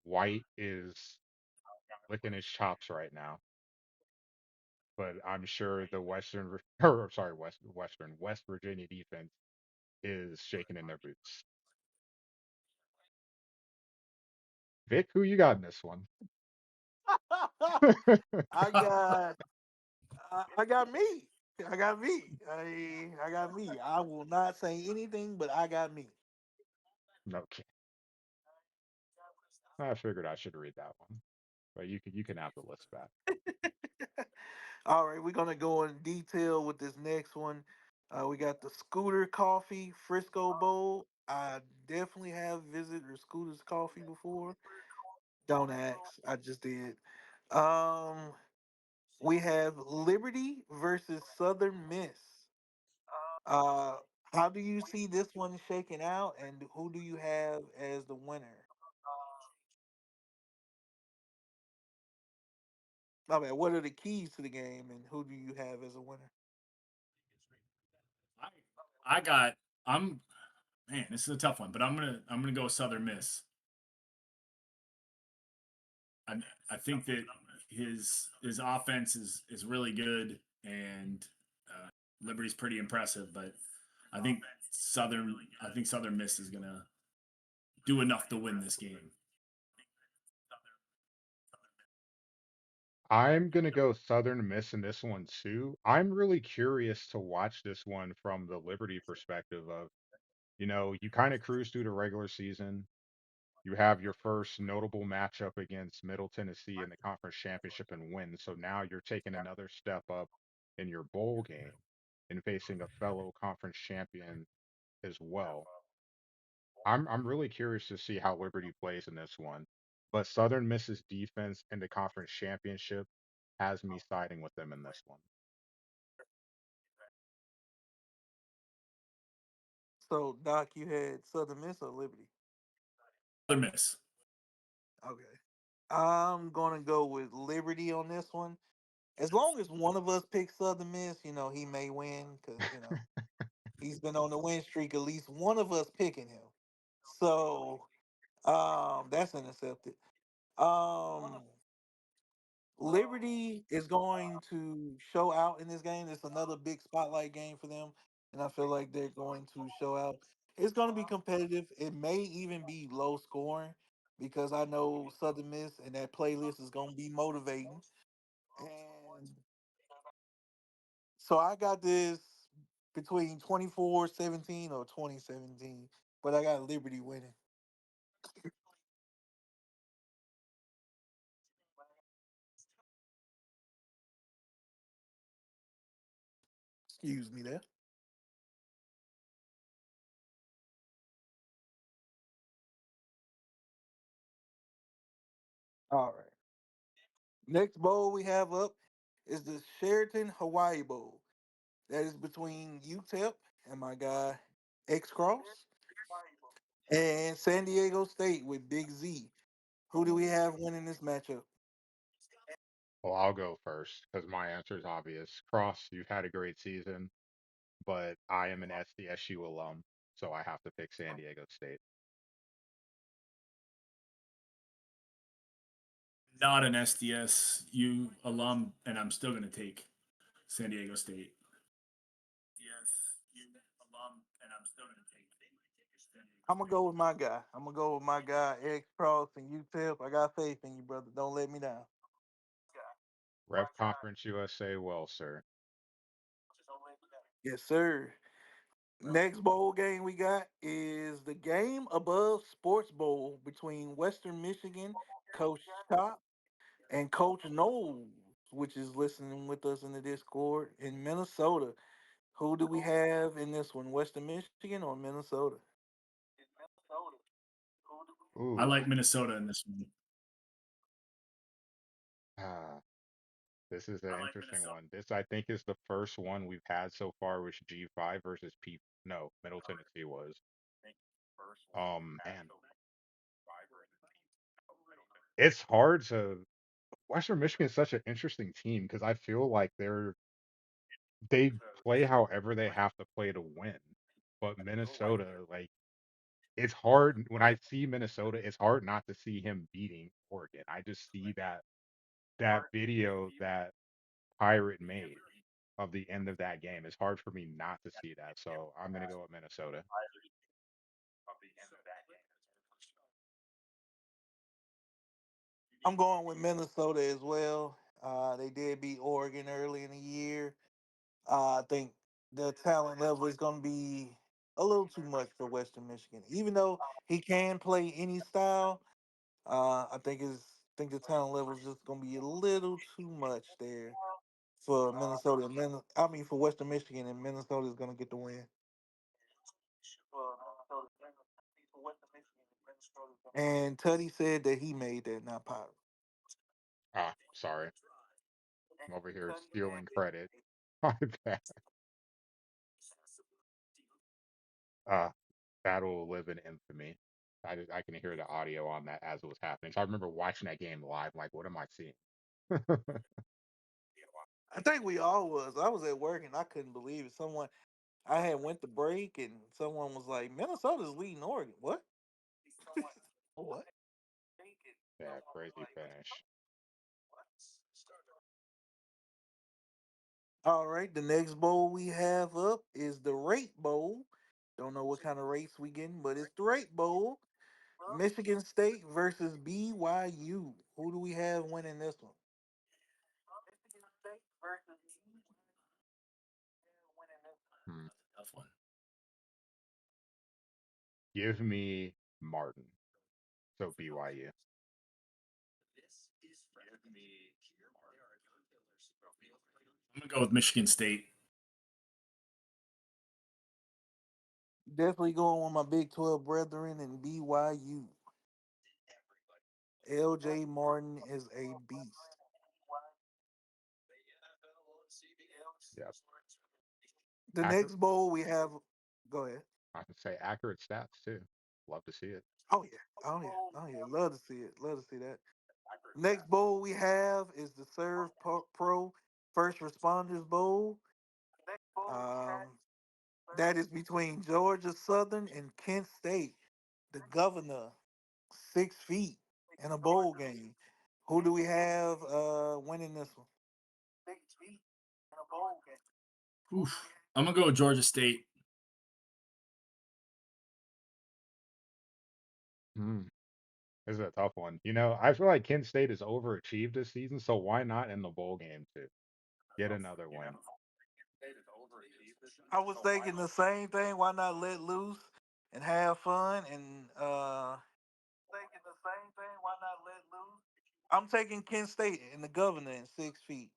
White is licking his chops right now. But I'm sure the or sorry, West Virginia defense is shaking in their boots. Vic, who you got in this one? I got. I got me. I got me. I got me. I will not say anything, but I got me. Okay, I figured I should read that one, but you can have the list back. All right, we're gonna go in detail with this next one. We got the Scooter Coffee Frisco Bowl. I definitely have visited Scooter's Coffee before. Don't ask. I just did. Um, we have Liberty versus Southern Miss. Uh, how do you see this one shaking out, and who do you have as the winner? I mean, what are the keys to the game, and who do you have as a winner? I I got I'm man, this is a tough one, but I'm gonna go with Southern Miss. I I think that his offense is really good and uh, Liberty's pretty impressive, but I think Southern Miss is gonna do enough to win this game. I'm gonna go Southern Miss in this one too. I'm really curious to watch this one from the Liberty perspective of, you kind of cruise through the regular season. You have your first notable matchup against Middle Tennessee in the conference championship and win. So now you're taking another step up in your bowl game and facing a fellow conference champion as well. I'm really curious to see how Liberty plays in this one, but Southern Miss's defense in the conference championship has me siding with them in this one. So Doc, you had Southern Miss or Liberty? Southern Miss. Okay. I'm gonna go with Liberty on this one. As long as one of us picks Southern Miss, he may win because he's been on the win streak. At least one of us picking him. So that's intercepted. Um, Liberty is going to show out in this game. It's another big spotlight game for them, and I feel like they're going to show out. It's going to be competitive. It may even be low scoring because I know Southern Miss and that playlist is going to be motivating. And so I got this between 24-17 or 2017, but I got Liberty winning. Excuse me there. All right. Next bowl we have up is the Sheraton Hawaii Bowl. That is between UTEP and my guy X Cross and San Diego State with Big Z. Who do we have winning this matchup? Well, I'll go first because my answer is obvious. Cross, you've had a great season, but I am an SDSU alum, so I have to pick San Diego State. Not an SDSU alum, and I'm still going to take San Diego State. Yes, you alum, and I'm still going to take San Diego I'm gonna State. go with my guy. I'm gonna go with my guy X Cross and UTEP. I got faith in you, brother. Don't let me down. Rep Conference USA, well, sir. Yes, sir. Next bowl game we got is the Game Above Sports Bowl between Western Michigan Coach Chop and Coach Knowles, which is listening with us in the Discord in Minnesota. Who do we have in this one? Western Michigan or Minnesota? I Ooh, like Minnesota in this one. ah, this is an I like interesting Minnesota. one. This, I think, is the first one we've had so far, which G5 versus P. No, Middle Tennessee was. Man, it's hard to. Western Michigan is such an interesting team because I feel like they play however they have to play to win. But Minnesota, like, it's hard when I see Minnesota, it's hard not to see him beating Oregon. I just see that video that Pirate made of the end of that game. It's hard for me not to see that. So I'm gonna go with Minnesota. I'm going with Minnesota as well. They did beat Oregon early in the year. I think the talent level is going to be a little too much for Western Michigan. Even though he can play any style, I think the talent level is just going to be a little too much there for Minnesota. I mean for Western Michigan, and Minnesota is going to get the win. And Tuddy said that he made that, not Pop. Ah, sorry. I'm over here stealing credit. My bad. Uh, that'll live in infamy. I can hear the audio on that as it was happening. So I remember watching that game live, like, what am I seeing? I think we all was. I was at work and I couldn't believe it. I had went to break and someone was like, Minnesota's leading Oregon. What? What? Yeah, crazy finish. All right, the next bowl we have up is the Rate Bowl. Don't know what kind of rates we getting, but it's the Rate Bowl. Michigan State versus BYU. Who do we have winning this one? Hmm. Tough one. Give me Martin. So BYU. I'm gonna go with Michigan State. Definitely going with my Big 12 brethren and BYU. LJ Martin is a beast. Yep. The Accurate. next bowl we have, go ahead. I can say accurate stats too. Love to see it. Oh yeah, oh yeah, oh yeah. Love to see it. Love to see that. Next bowl we have is the Pro First Responders Bowl. Um, that is between Georgia Southern and Kent State. The governor, 6 feet in a bowl game. Who do we have winning this one? Oof. I'm gonna go with Georgia State. Hmm. This is a tough one. I feel like Kent State has overachieved this season, so why not in the bowl game too? Get another win. I was thinking the same thing. Why not let loose and have fun? And thinking the same thing. Why not let loose? I'm taking Kent State and the governor in 6 feet.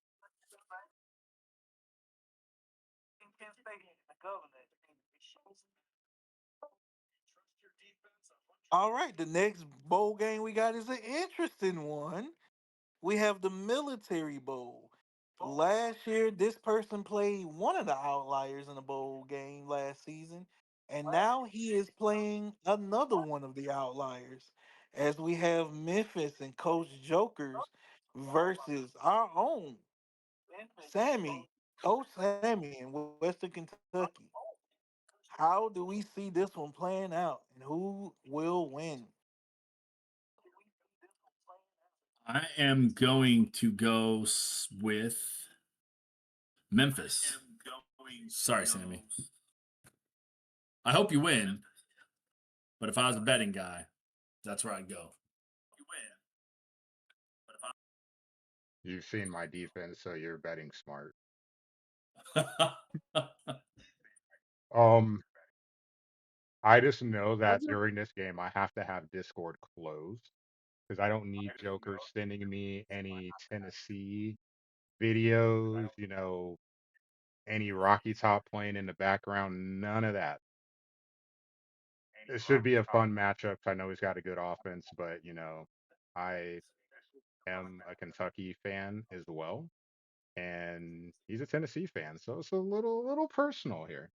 All right, the next bowl game we got is an interesting one. We have the Military Bowl. Last year, this person played one of the outliers in the bowl game last season, and now he is playing another one of the outliers. As we have Memphis and Coach Jokers versus our own Sammy, Coach Sammy in Western Kentucky. How do we see this one playing out, and who will win? I am going to go with Memphis. Sorry, Sammy. I hope you win, but if I was a betting guy, that's where I'd go. You've seen my defense, so you're betting smart. Um, I just know that during this game I have to have Discord closed because I don't need Joker sending me any Tennessee videos, any Rocky Top playing in the background, none of that. It should be a fun matchup. I know he's got a good offense, but I am a Kentucky fan as well, and he's a Tennessee fan, so it's a little personal here.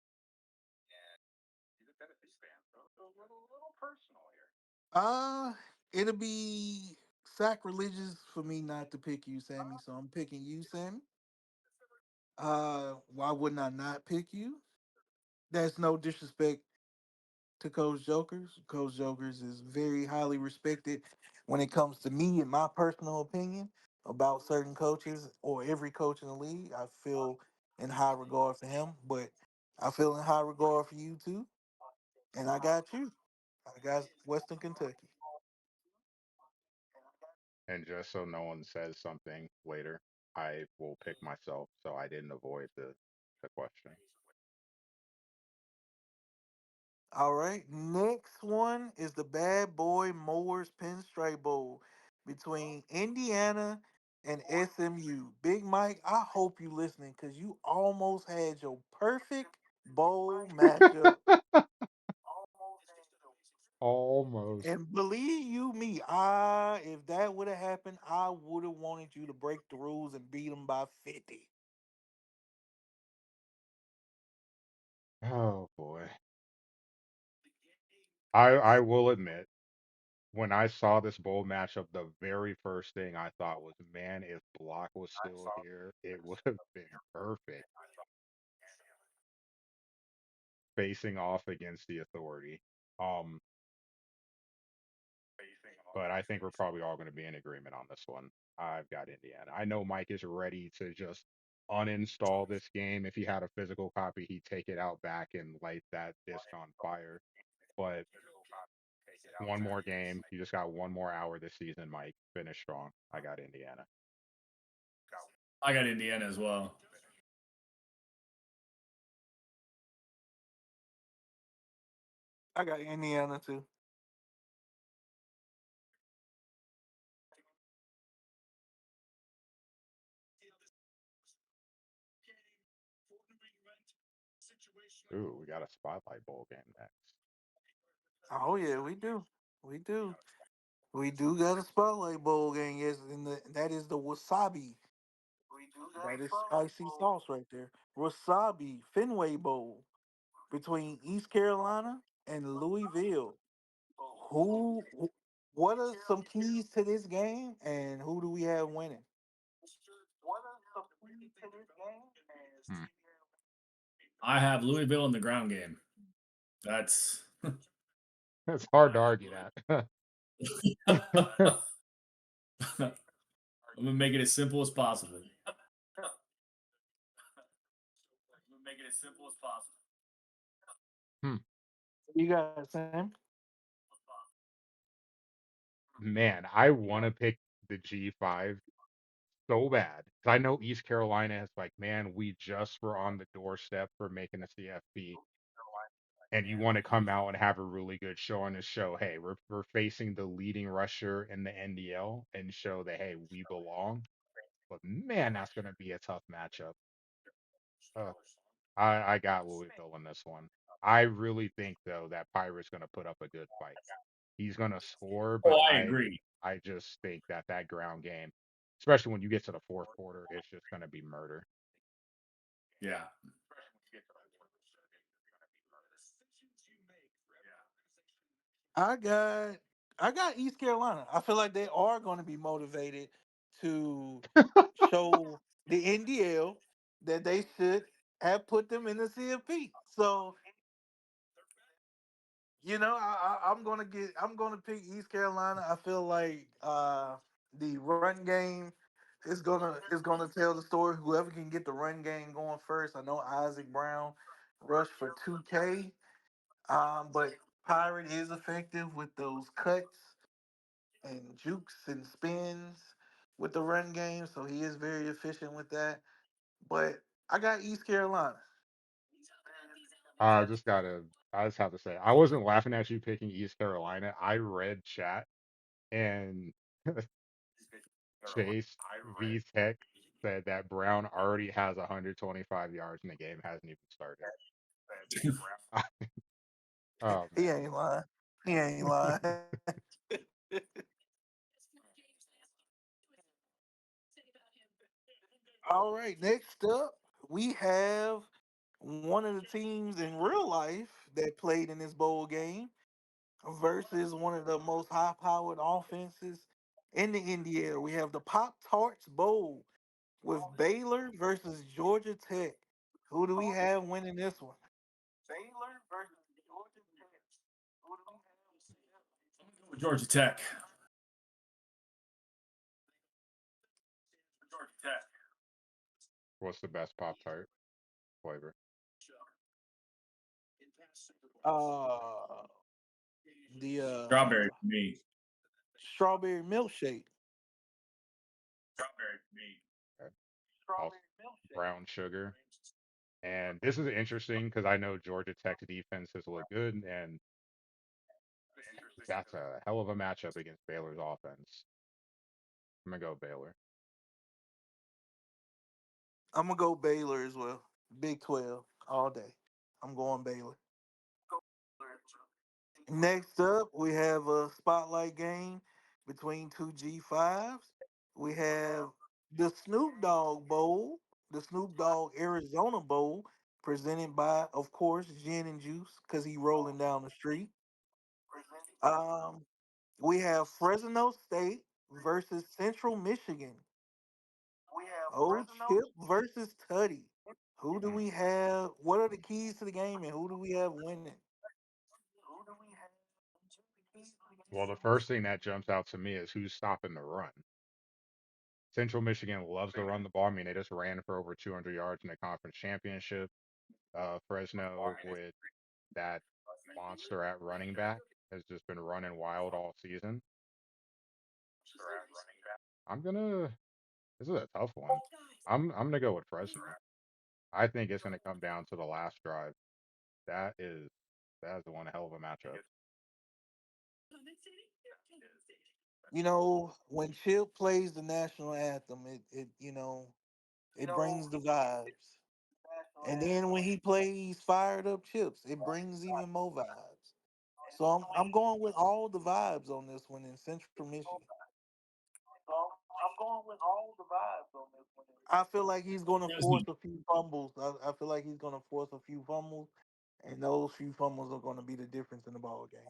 Uh, it'll be sacrilegious for me not to pick you, Sammy. So I'm picking you, Sammy. Why wouldn't I not pick you? That's no disrespect to Coach Jokers. Coach Jokers is very highly respected when it comes to me and my personal opinion about certain coaches or every coach in the league. I feel in high regard for him, but I feel in high regard for you too. And I got you. I got Western Kentucky. And just so no one says something later, I will pick myself, so I didn't avoid the question. All right. Next one is the Bad Boy Mowers Pinstripe Bowl between Indiana and SMU. Big Mike, I hope you listening because you almost had your perfect bowl matchup. Almost. And believe you me, I if that would have happened, I would have wanted you to break the rules and beat them by 50. Oh boy. I will admit, when I saw this bowl matchup, the very first thing I thought was, man, if Block was still here, it would have been perfect facing off against the authority. Um, but I think we're probably all going to be in agreement on this one. I've got Indiana. I know Mike is ready to just uninstall this game. If he had a physical copy, he'd take it out back and light that disc on fire. But one more game. You just got one more hour this season, Mike. Finish strong. I got Indiana. I got Indiana as well. I got Indiana too. Ooh, we got a Spotlight Bowl game next. Oh yeah, we do. We do. We do got a spotlight bowl game. Yes, and that is the wasabi. That is spicy sauce right there. Wasabi Fenway Bowl between East Carolina and Louisville. Who? What are some keys to this game, and who do we have winning? Hmm. I have Louisville in the ground game. That's It's hard to argue that. I'm gonna make it as simple as possible. Hmm. You got Sam. Man, I want to pick the G5 so bad because I know East Carolina is like, man, we just were on the doorstep for making a CFP, and you want to come out and have a really good show on the show. Hey, we're facing the leading rusher in the NDL and show that hey, we belong. But man, that's gonna be a tough matchup. Uh, I got Louisville in this one. I really think though that Pirate's gonna put up a good fight. He's gonna score, Oh, but I I agree. I just think that that ground game, especially when you get to the fourth quarter, it's just gonna be murder. Yeah. I got I got East Carolina. I feel like they are going to be motivated to show the NDL that they should have put them in the CFP. So I'm gonna pick East Carolina. I feel like the run game is gonna tell the story. Whoever can get the run game going first. I know Isaac Brown rushed for 2K, but Pirate is effective with those cuts and jukes and spins with the run game, so he is very efficient with that. But I got East Carolina. I just gotta, I just have to say, I wasn't laughing at you picking East Carolina. I read chat and Chase V Tech said that Brown already has 125 yards in the game, hasn't even started. Oh He ain't lying. He ain't lying. All right, next up, we have one of the teams in real life that played in this bowl game versus one of the most high powered offenses in the NDL. We have the Pop Tarts Bowl with Baylor versus Georgia Tech. Who do we have winning this one? Georgia Tech. what's the best Pop Tart flavor? Uh, the Strawberry for me. strawberry milkshake. Okay. Also, brown sugar. And this is interesting because I know Georgia Tech's defense has looked good, and that's a hell of a matchup against Baylor's offense. I'm gonna go Baylor. I'm gonna go Baylor as well. Big 12 all day. I'm going Baylor. Next up, we have a spotlight game between two G5s. We have the Snoop Dogg Bowl, the Snoop Dogg Arizona Bowl, presented by, of course, Gin and Juice, because he rolling down the street. Um, we have Fresno State versus Central Michigan. Old Chip versus Tutty. Who do Hmm. we have? What are the keys to the game, and who do we have winning? Well, the first thing that jumps out to me is who's stopping the run. Central Michigan loves to run the ball. I mean, they just ran for over 200 yards in the conference championship. Fresno with that monster at running back has just been running wild all season. I'm gonna. This is a tough one. I'm gonna go with Fresno. I think it's gonna come down to the last drive. That is that is one hell of a matchup. When Chip plays the national anthem, it brings the vibes. And then when he plays fired up chips, it brings even more vibes. So I'm going with all the vibes on this one in Central Michigan. I feel like he's going to force Fresno. a few fumbles. I feel like he's going to force a few fumbles, and those few fumbles are going to be the difference in the ball game.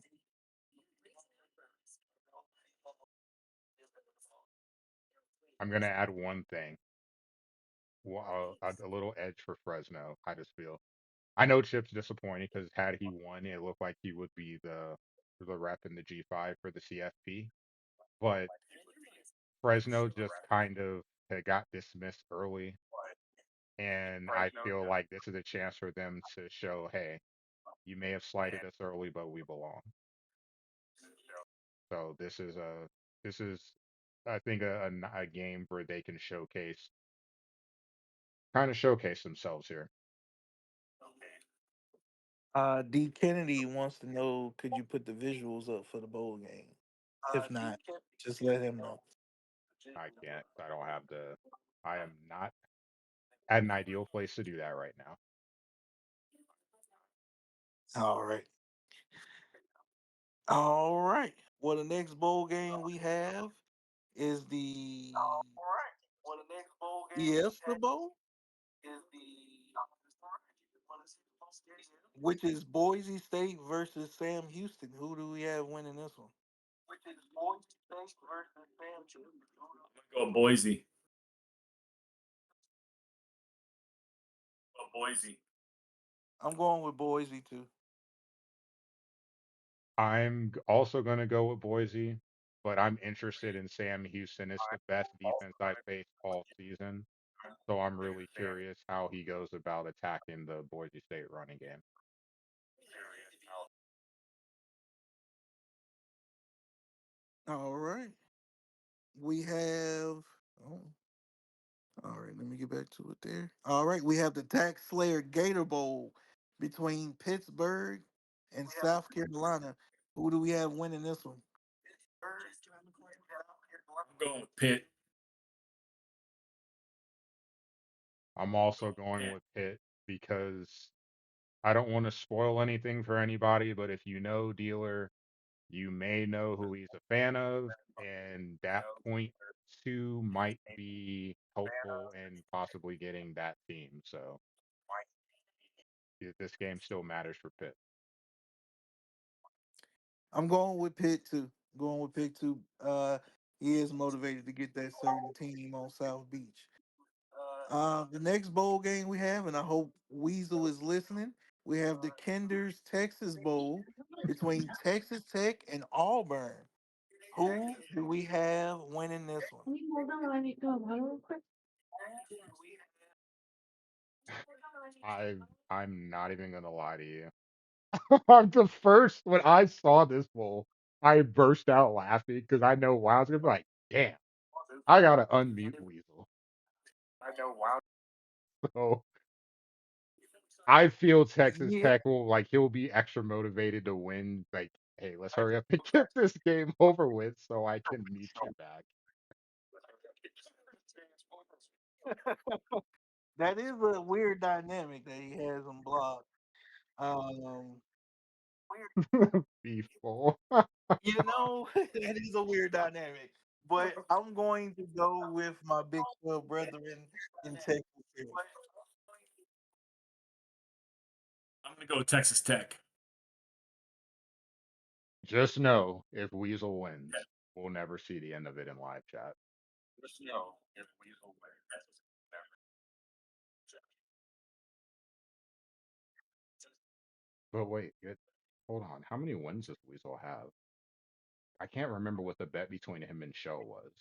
I'm gonna add one thing, a little edge for Fresno. I just feel. I know Chip's disappointing because had he won, it looked like he would be the rep in the G5 for the CFP. But Fresno just kind of had got dismissed early, and I feel like this is a chance for them to show, hey, you may have slighted us early, but we belong. So this is I think a game where they can kind of showcase themselves here. D Kennedy wants to know, could you put the visuals up for the bowl game? If not, just let him know. I can't. I don't have the. I am not at an ideal place to do that right now. All right. All right. Well, the next bowl game we have is the Fiesta Bowl, which is Boise State versus Sam Houston. Who do we have winning this one? Go Boise. Go Boise. I'm going with Boise too. Also going to go with Boise, but I'm interested in Sam Houston. It's the best defense I've faced all season. So I'm really curious how he goes about attacking the Boise State running game. All right. We have. Oh, all right. Let me get back to it there. All right. We have the Tax Slayer Gator Bowl between Pittsburgh and South Carolina. Who do we have winning this one? I'm going with Pitt. I'm also going Yeah. with Pitt because I don't want to spoil anything for anybody, but if you know Dealer, you may know who he's a fan of, and that point two might be helpful in possibly getting that team. So this game still matters for Pitt. I'm going with Pitt too. Going with Pitt too. He is motivated to get that certain team on South Beach. The next bowl game we have, and I hope Weasel is listening. We have the Kinder's Texas Bowl between Texas Tech and Auburn. Who do we have winning this one? Can you hold on? I need to go to the water real quick. I'm not even gonna lie to you. The first when I saw this bowl, I burst out laughing because I know wow, I was gonna be like, damn, I gotta unmute Weasel. So I feel Texas Yeah, Tech will like he'll be extra motivated to win. Like, hey, let's hurry up and get this game over with so I can meet you back. that is a weird dynamic that he has them blocked. Um, Beeful. that is a weird dynamic. But I'm going to go with my Big 12 brethren in Texas. Tech. I'm gonna go with Texas Tech. Just know if Weasel wins, we'll never see the end of it in live chat. But wait, hold on. How many wins does Weasel have? I can't remember what the bet between him and Show was.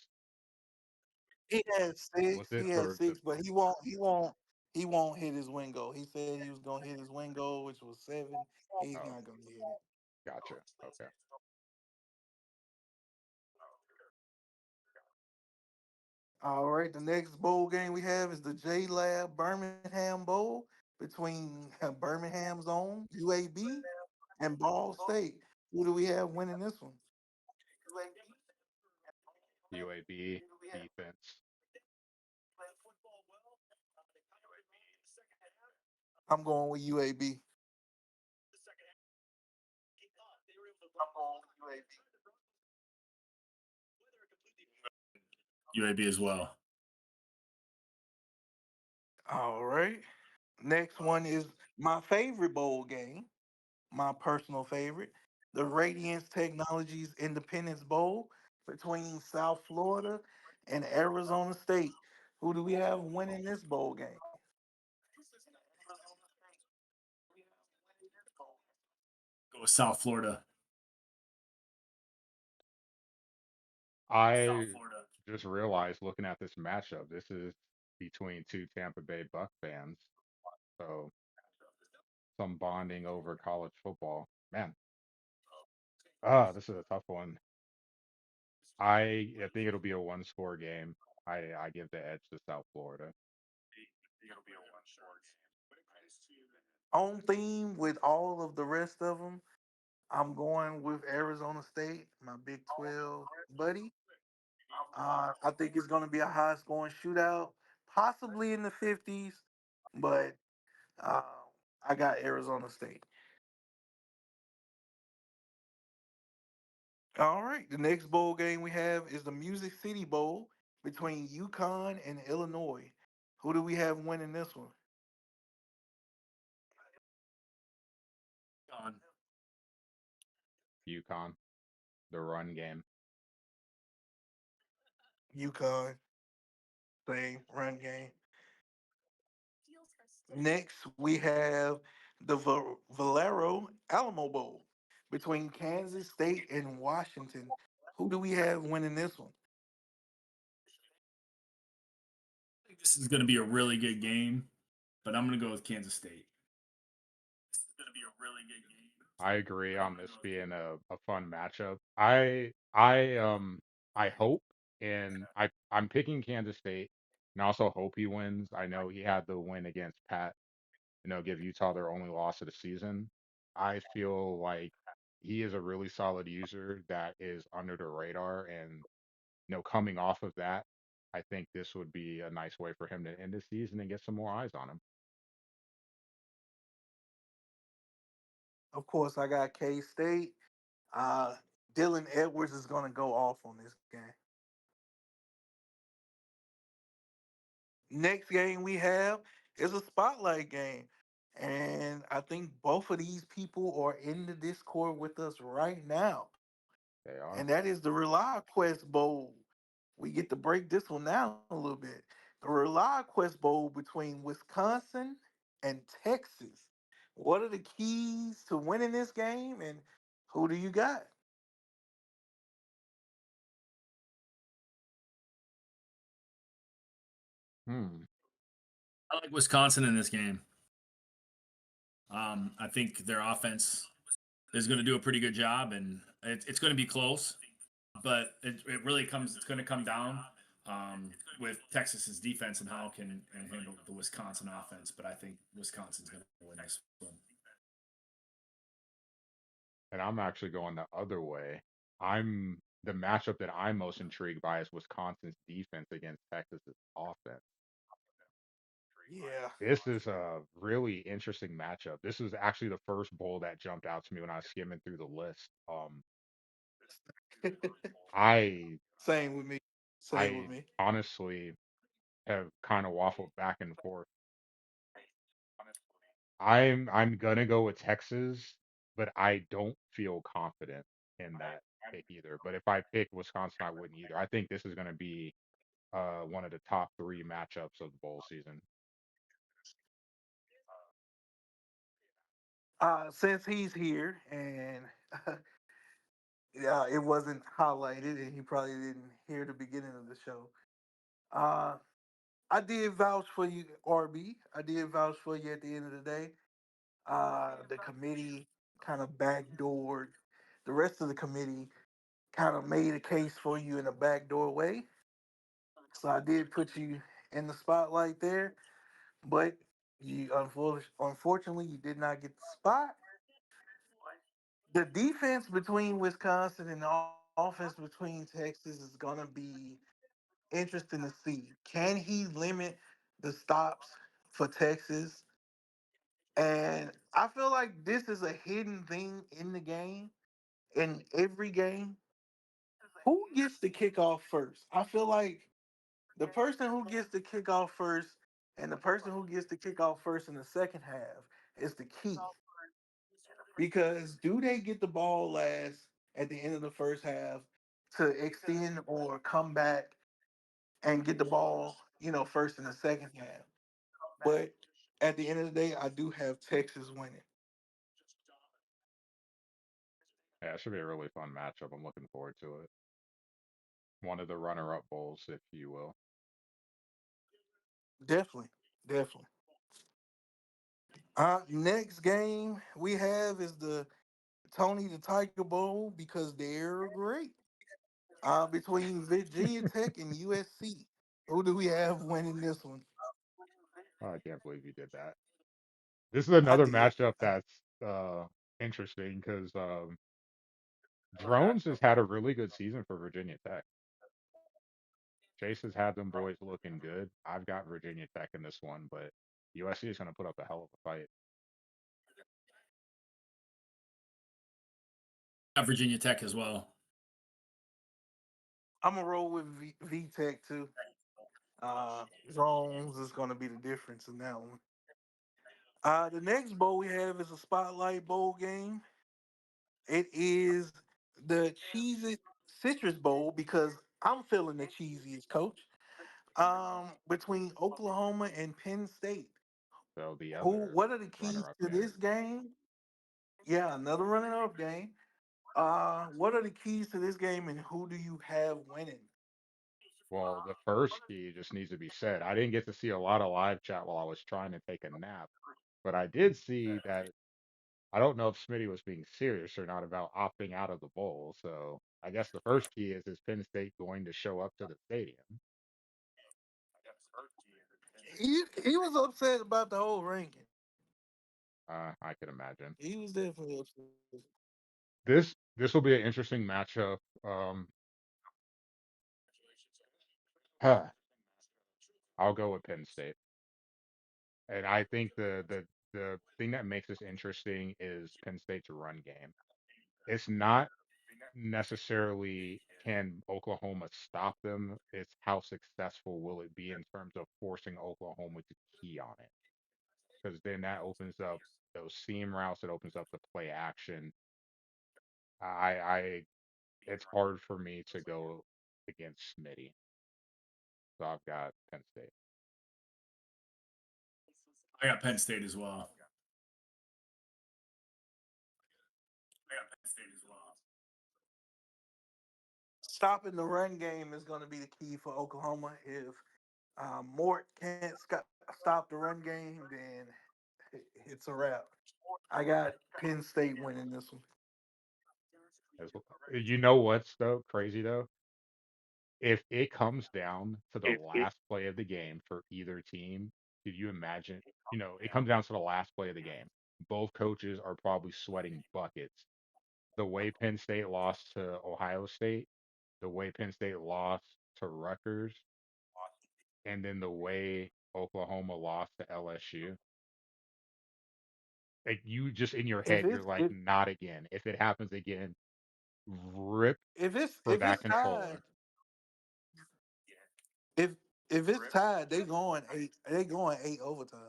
He has six. Was it He has for the? six, but he won't. He won't. He won't hit his win goal. He said he was gonna hit his win goal, which was 7. He's Oh, not gonna hit it. gotcha. Okay. All right. The next bowl game we have is the J Lab Birmingham Bowl between Birmingham's own UAB and Ball State. Who do we have winning this one? UAB defense. I'm going with UAB. UAB as well. All right. Next one is my favorite bowl game, my personal favorite, the Radiance Technologies Independence Bowl between South Florida and Arizona State. Who do we have winning this bowl game? Go with South Florida. South I Florida. just realized looking at this matchup, this is between two Tampa Bay Buck fans. So some bonding over college football. Man, this is a tough one. I think it'll be a one score game. I give the edge to South Florida. On theme with all of the rest of them, I'm going with Arizona State, my Big 12 buddy. I think it's going to be a high scoring shootout, possibly in the 50s, but uh, I got Arizona State. All right, the next bowl game we have is the Music City Bowl between UConn and Illinois. Who do we have winning this one? On. UConn, the run game. UConn, same run game. Next, we have the Valero Alamo Bowl between Kansas State and Washington. Who do we have winning this one? I think this is going to be a really good game, but I'm going to go with Kansas State. This is going to be a really good game, I agree but I'm on going to this go with being Kansas. a fun matchup. I hope and I'm picking Kansas State and I also hope he wins. I know he had the win against Pat, give Utah their only loss of the season. I feel like he is a really solid user that is under the radar and coming off of that, I think this would be a nice way for him to end the season and get some more eyes on him. Of course, I got K State. Uh, Dylan Edwards is going to go off on this game. Next game we have is a spotlight game. And I think both of these people are in the Discord with us right now. They And are. that is the Rely Quest Bowl. We get to break this one down a little bit. The Rely Quest Bowl between Wisconsin and Texas. What are the keys to winning this game, and who do you got? Hmm. I like Wisconsin in this game. I think their offense is going to do a pretty good job, and it's going to be close. But it really comes. It's going to come down with Texas's defense and how it can and handle the Wisconsin offense. But I think Wisconsin's going to win this one. And I'm actually going the other way. I'm the matchup that I'm most intrigued by is Wisconsin's defense against Texas's offense. Yeah. This is a really interesting matchup. This was actually the first bowl that jumped out to me when I was skimming through the list. I Same with me. Same with I me. honestly have kind of waffled back and forth. I'm gonna go with Texas, but I don't feel confident in that pick either. But if I pick Wisconsin, I wouldn't either. I think this is gonna be one of the top three matchups of the bowl season. Since he's here and yeah, it wasn't highlighted, and he probably didn't hear the beginning of the show. Uh, I did vouch for you, RB. I did vouch for you at the end of the day. The committee kind of backdoored. The rest of the committee kind of made a case for you in a backdoor way. So I did put you in the spotlight there, but unfortunately you did not get the spot. The defense between Wisconsin and the offense between Texas is gonna be interesting to see. Can he limit the stops for Texas. And I feel like this is a hidden thing in the game, in every game. Who gets the kickoff first? I feel like the person who gets the kickoff first and the person who gets the kickoff first in the second half is the key. Because do they get the ball last at the end of the first half to extend or come back and get the ball, first in the second half? But at the end of the day, I do have Texas winning. Yeah, it should be a really fun matchup. I'm looking forward to it. One of the runner-up bowls, if you will. Definitely. Definitely. Next game we have is the Tony the Tiger Bowl because they're great. Between Virginia Tech and USC. Who do we have winning this one? Oh, I can't believe you did that. This is I another did. matchup that's interesting because Drones has had a really good season for Virginia Tech. Chase has had them boys looking good. I've got Virginia Tech in this one, but USC is going to put up a hell of a fight. At Virginia Tech as well. I'm gonna roll with Tech too. Drones is gonna be the difference in that one. The next bowl we have is a Spotlight Bowl game. It is the Cheez Citrus Bowl because I'm feeling the cheesiest coach. Between Oklahoma and Penn State. So the Who? other What are the keys runner-up to game. this game? Yeah, another running up game. What are the keys to this game, and who do you have winning? Well, the first key just needs to be said. I didn't get to see a lot of live chat while I was trying to take a nap, but I did see that I don't know if Smitty was being serious or not about opting out of the bowl. So I guess the first key is Penn State going to show up to the stadium? He was upset about the whole ranking. I can imagine. He was definitely upset. This will be an interesting matchup. Huh, I'll go with Penn State, and I think the thing that makes this interesting is Penn State's run game. It's not necessarily can Oklahoma stop them. It's how successful will it be in terms of forcing Oklahoma to key on it, because then that opens up those seam routes. It opens up the play action. I it's hard for me to go against Smitty, so I've got Penn State. I got Penn State as well. Stopping the run game is going to be the key for Oklahoma. If Mort can't stop the run game, then it's a wrap. I got Penn State winning this one. You know what's though crazy though? If it comes down to the last play of the game for either team, did you imagine? It comes down to the last play of the game. Both coaches are probably sweating buckets. The way Penn State lost to Ohio State, the way Penn State lost to Rutgers, and then the way Oklahoma lost to LSU. Like you just in your If head, you're it's like, if, not again. If it happens again, rip if it's for if that it's tied, controller. if if it's tied, they going eight. They going eight overtimes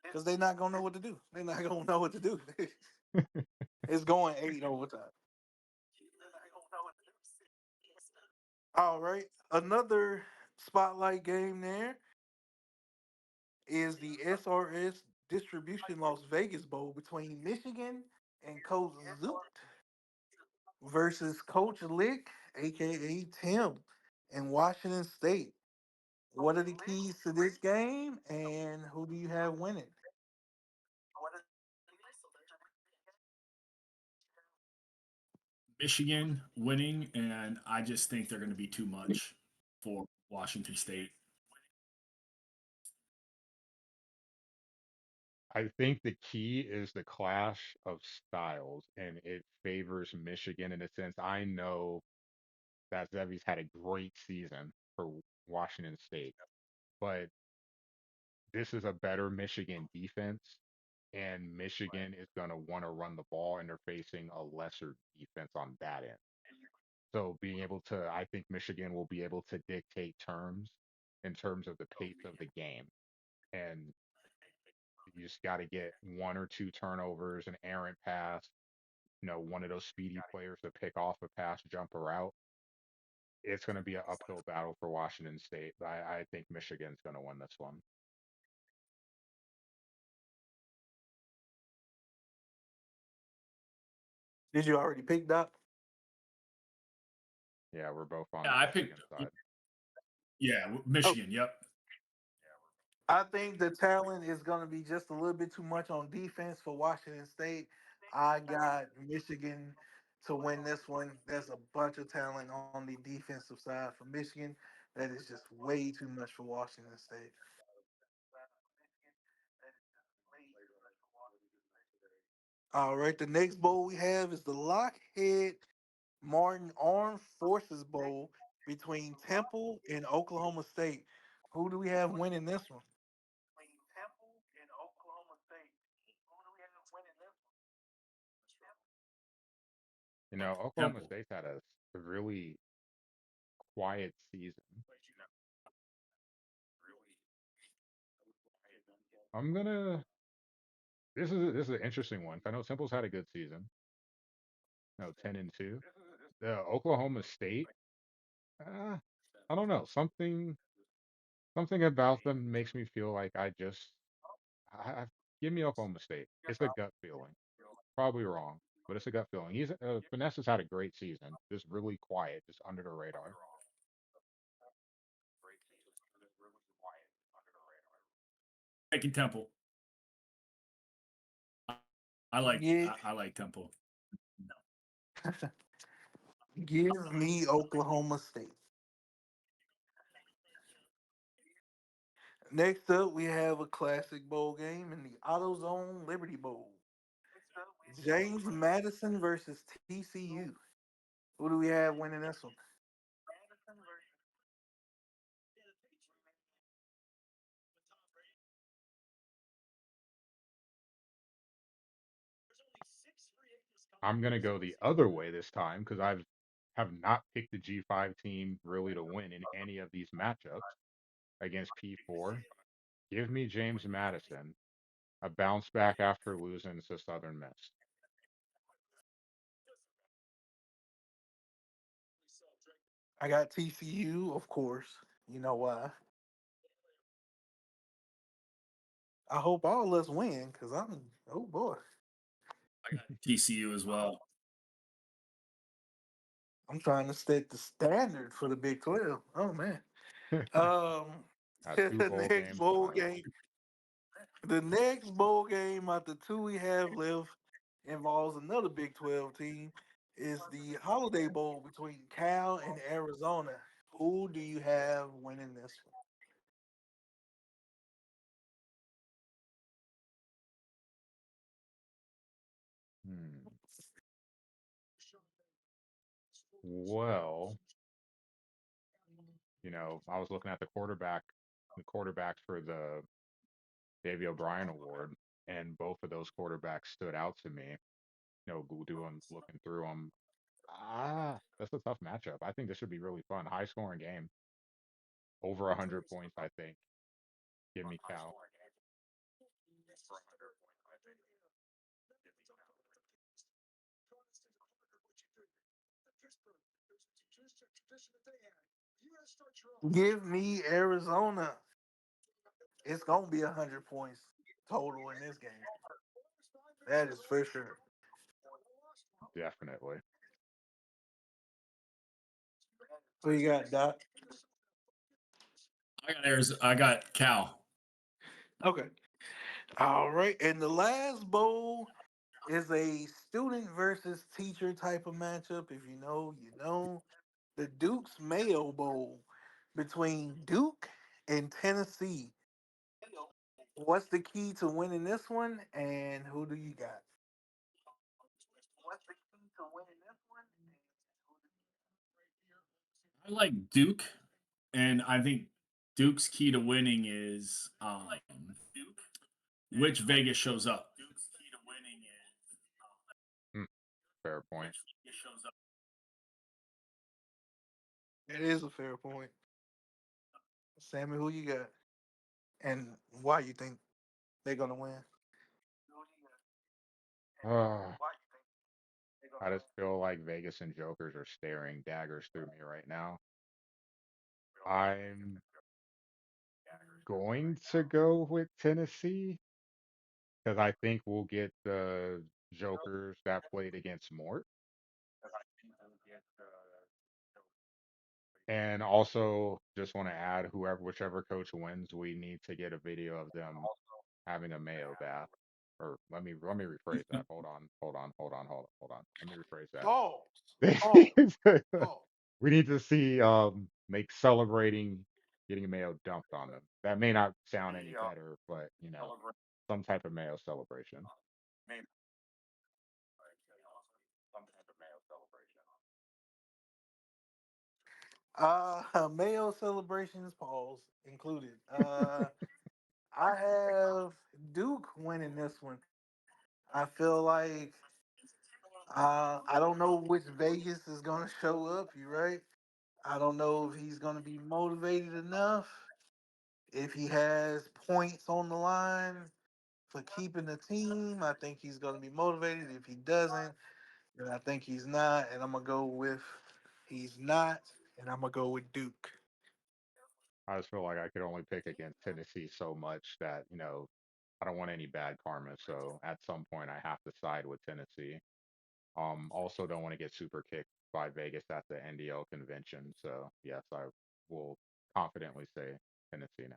because they're not gonna know what to do. They're not gonna know what to do. It's going eight overtime. All right, another spotlight game there is the SRS Distribution Las Vegas Bowl between Michigan and Coach Zoot versus Coach Lick, aka Tim, in Washington State. What are the keys to this game, and who do you have winning? Michigan winning, and I just think they're going to be too much for Washington State. I think the key is the clash of styles, and it favors Michigan in a sense. I know that Zevi's had a great season for Washington State, but this is a better Michigan defense, and Michigan is going to want to run the ball, and they're facing a lesser defense on that end. So being able to, I think Michigan will be able to dictate terms in terms of the pace of the game. And you just got to get one or two turnovers, an errant pass, one of those speedy players to pick off a pass, jump a route. It's going to be an uphill battle for Washington State. But I think Michigan's going to win this one. Did you already pick Doc? Yeah, we're both on Yeah, the I Michigan picked. side. Yeah, Oh, Michigan. Yep. I think the talent is going to be just a little bit too much on defense for Washington State. I got Michigan to win this one. There's a bunch of talent on the defensive side for Michigan. That is just way too much for Washington State. All right, the next bowl we have is the Lockheed Martin Armed Forces Bowl between Temple and Oklahoma State. Who do we have winning this one? Oklahoma Temple. State's had a really quiet season. I'm gonna. This is an interesting one. I know Temple's had a good season. 10-2. The Oklahoma State. Uh, I don't know. Something about them makes me feel like give me Oklahoma State. It's a gut feeling. Probably wrong, but it's a gut feeling. Finesse has had a great season. Just really quiet, just under the radar. Taking Temple. I like Yeah, I like Temple. give me Oklahoma State. Next up, we have a classic bowl game in the AutoZone Liberty Bowl. James Madison versus TCU. Who do we have winning this one? I'm gonna go the other way this time because have not picked the G5 team really to win in any of these matchups against P4. Give me James Madison, a bounce back after losing to Southern Miss. I got TCU, of course. You know why? I hope all of us win because oh boy, I got TCU as well. I'm trying to set the standard for the Big 12. Oh man. Um, Got two the bowl next games bowl coming up. game, the next bowl game out the two we have left involves another Big 12 team. Is the Holiday Bowl between Cal and Arizona. Who do you have winning this one? Hmm. Well, I was looking at the quarterbacks for the Davy O'Brien Award, and both of those quarterbacks stood out to me. Looking through them. That's a tough matchup. I think this should be really fun. High scoring game. Over 100 points, I think. Give me Cal. Give me Arizona. It's gonna be 100 points total in this game. That is for sure. Definitely. So you got Doc. I got Cal. Okay. All right. And the last bowl is a student versus teacher type of matchup. If you know, you know. The Duke's Mayo Bowl between Duke and Tennessee. What's the key to winning this one? And who do you got? I like Duke, and I think Duke's key to winning is which Vegas shows up. Hmm, fair point. It is a fair point. Sammy, who you got? And why you think they're gonna win? Uh, I just feel like Vegas and Jokers are staring daggers through me right now. I'm going to go with Tennessee because I think we'll get the Jokers that played against Mort. And also, just want to add, whichever coach wins, we need to get a video of them having a mayo bath. Or let me rephrase that. Hold on. Let me rephrase Pause. Pause. that. Pause. We need to see make celebrating getting mayo dumped on them. That may not sound any better, but some type of mayo celebration. Mayo celebrations, pause included. I have Duke winning this one. I feel like I don't know which Vegas is gonna show up. You right? I don't know if he's gonna be motivated enough. If he has points on the line for keeping the team, I think he's gonna be motivated. If he doesn't, then I think he's not. And I'm gonna go with he's not. And I'm gonna go with Duke. I just feel like I could only pick against Tennessee so much that, I don't want any bad karma. So at some point I have to side with Tennessee. Also don't want to get super kicked by Vegas at the NDL convention. So yes, I will confidently say Tennessee now.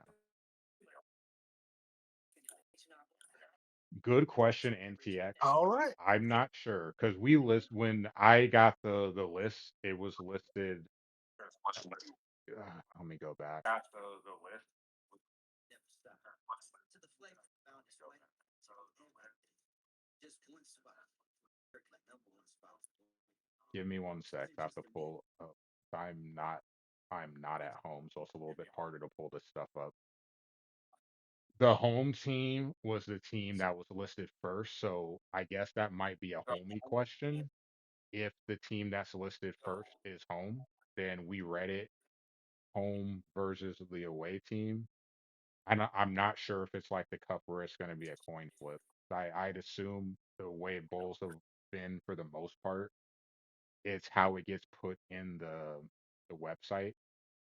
Good question, NTX. All right. I'm not sure because we list when I got the list, it was listed. Let me go back. Give me one sec. I have to pull up. I'm not. I'm not at home, so it's a little bit harder to pull this stuff up. The home team was the team that was listed first, so I guess that might be a homey question. If the team that's listed first is home, then we read it home versus the away team. I'm not sure if it's like the cup where it's going to be a coin flip. I'd assume the way bowls have been for the most part, it's how it gets put in the website.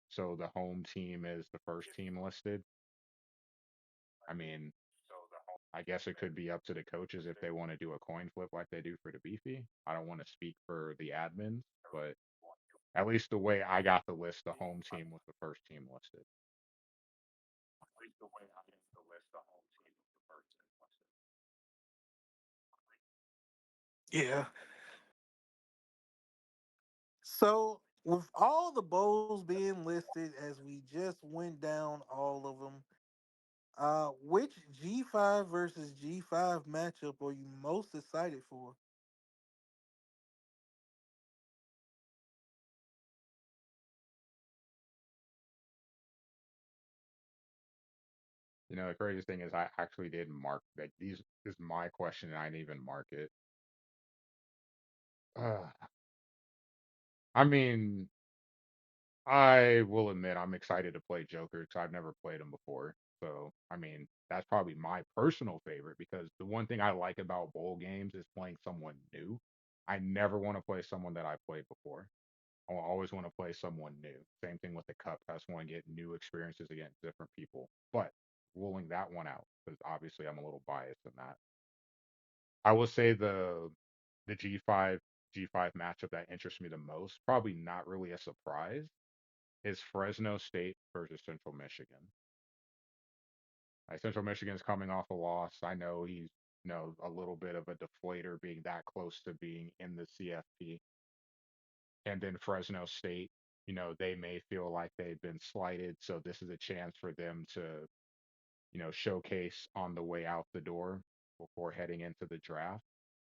So the home team is the first team listed. I mean, I guess it could be up to the coaches if they want to do a coin flip like they do for the beefy. I don't want to speak for the admins, but at least the way I got the list, the home team was the first team listed. Yeah. So with all the bowls being listed as we just went down all of them, which G5 versus G5 matchup are you most excited for? The craziest thing is I actually did mark like these is my question and I didn't even mark it. Uh, I mean, I will admit I'm excited to play Joker because I've never played him before. So, I mean, that's probably my personal favorite because the one thing I like about bowl games is playing someone new. I never want to play someone that I played before. I always want to play someone new. Same thing with the cup. I just want to get new experiences against different people. But ruling that one out, because obviously I'm a little biased in that. I will say the G5 matchup that interests me the most, probably not really a surprise, is Fresno State versus Central Michigan. Like Central Michigan's coming off a loss. I know he's a little bit of a deflator being that close to being in the CFP. And then Fresno State, they may feel like they've been slighted, so this is a chance for them to, showcase on the way out the door before heading into the draft.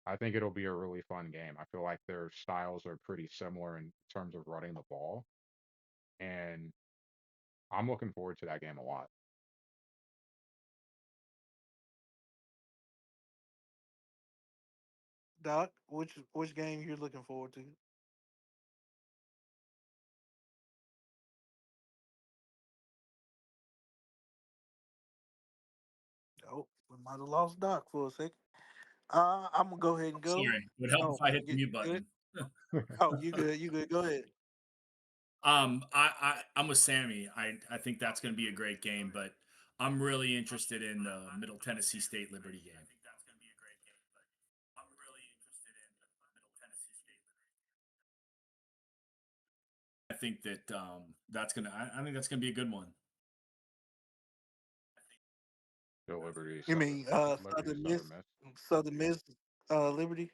I think it'll be a really fun game. I feel like their styles are pretty similar in terms of running the ball. And I'm looking forward to that game a lot. Doc, which game you're looking forward to? Oh, we might have lost Doc for a second. I'm gonna go ahead and go. Sorry, it would help Oh, if I hit the you mute good? button. Oh, you good? You good? Go ahead. I'm with Sammy. I think that's going to be a great game, but I'm really interested in the Middle Tennessee State Liberty game. I think that that's gonna. I think that's gonna be a good one. The Liberty You Southern mean Liberty Southern Southern Miss, Miss. Southern Miss, Liberty?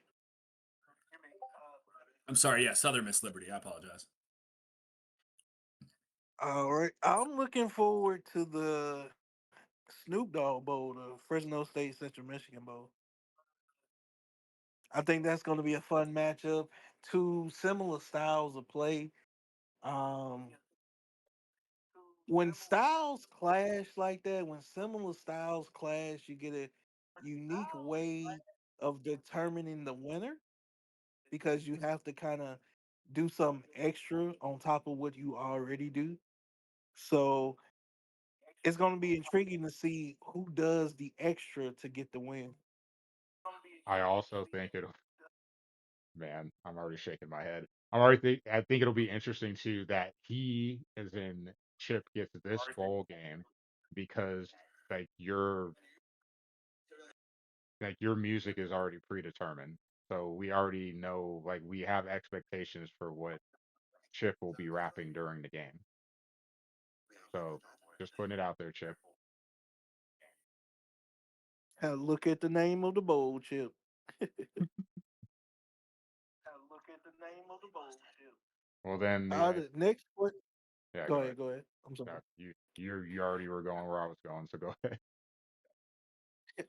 I'm sorry. Yeah, Southern Miss Liberty. I apologize. All right. I'm looking forward to the Snoop Dogg Bowl, the Fresno State Central Michigan Bowl. I think that's going to be a fun matchup. Two similar styles of play. Um, when styles clash like that, when similar styles clash, you get a unique way of determining the winner because you have to kind of do something extra on top of what you already do. So it's going to be intriguing to see who does the extra to get the win. I also think it'll man, I'm already shaking my head. I think it'll be interesting too that he is in Chip gets this bowl game because like your music is already predetermined. So we already know like we have expectations for what Chip will be rapping during the game. So just putting it out there, Chip. Look at the name of the bowl, Chip. Look at the name of the bowl, Chip. Well then The next question. yeah, Go go ahead. ahead. Go ahead. I'm sorry. No, you already were going where I was going, so go ahead.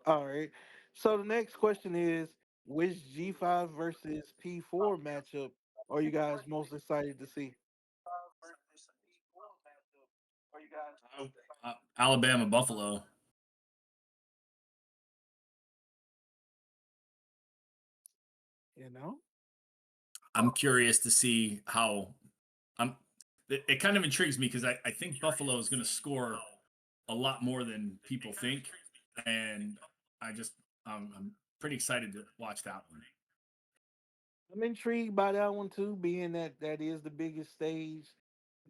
All right. So the next question is, which G5 versus P4 matchup are you guys most excited to see? Alabama Buffalo. You know, I'm curious to see how. I'm. It kind of intrigues me because I think Buffalo is going to score a lot more than people think, and I just I'm pretty excited to watch that one. I'm intrigued by that one too, being that that is the biggest stage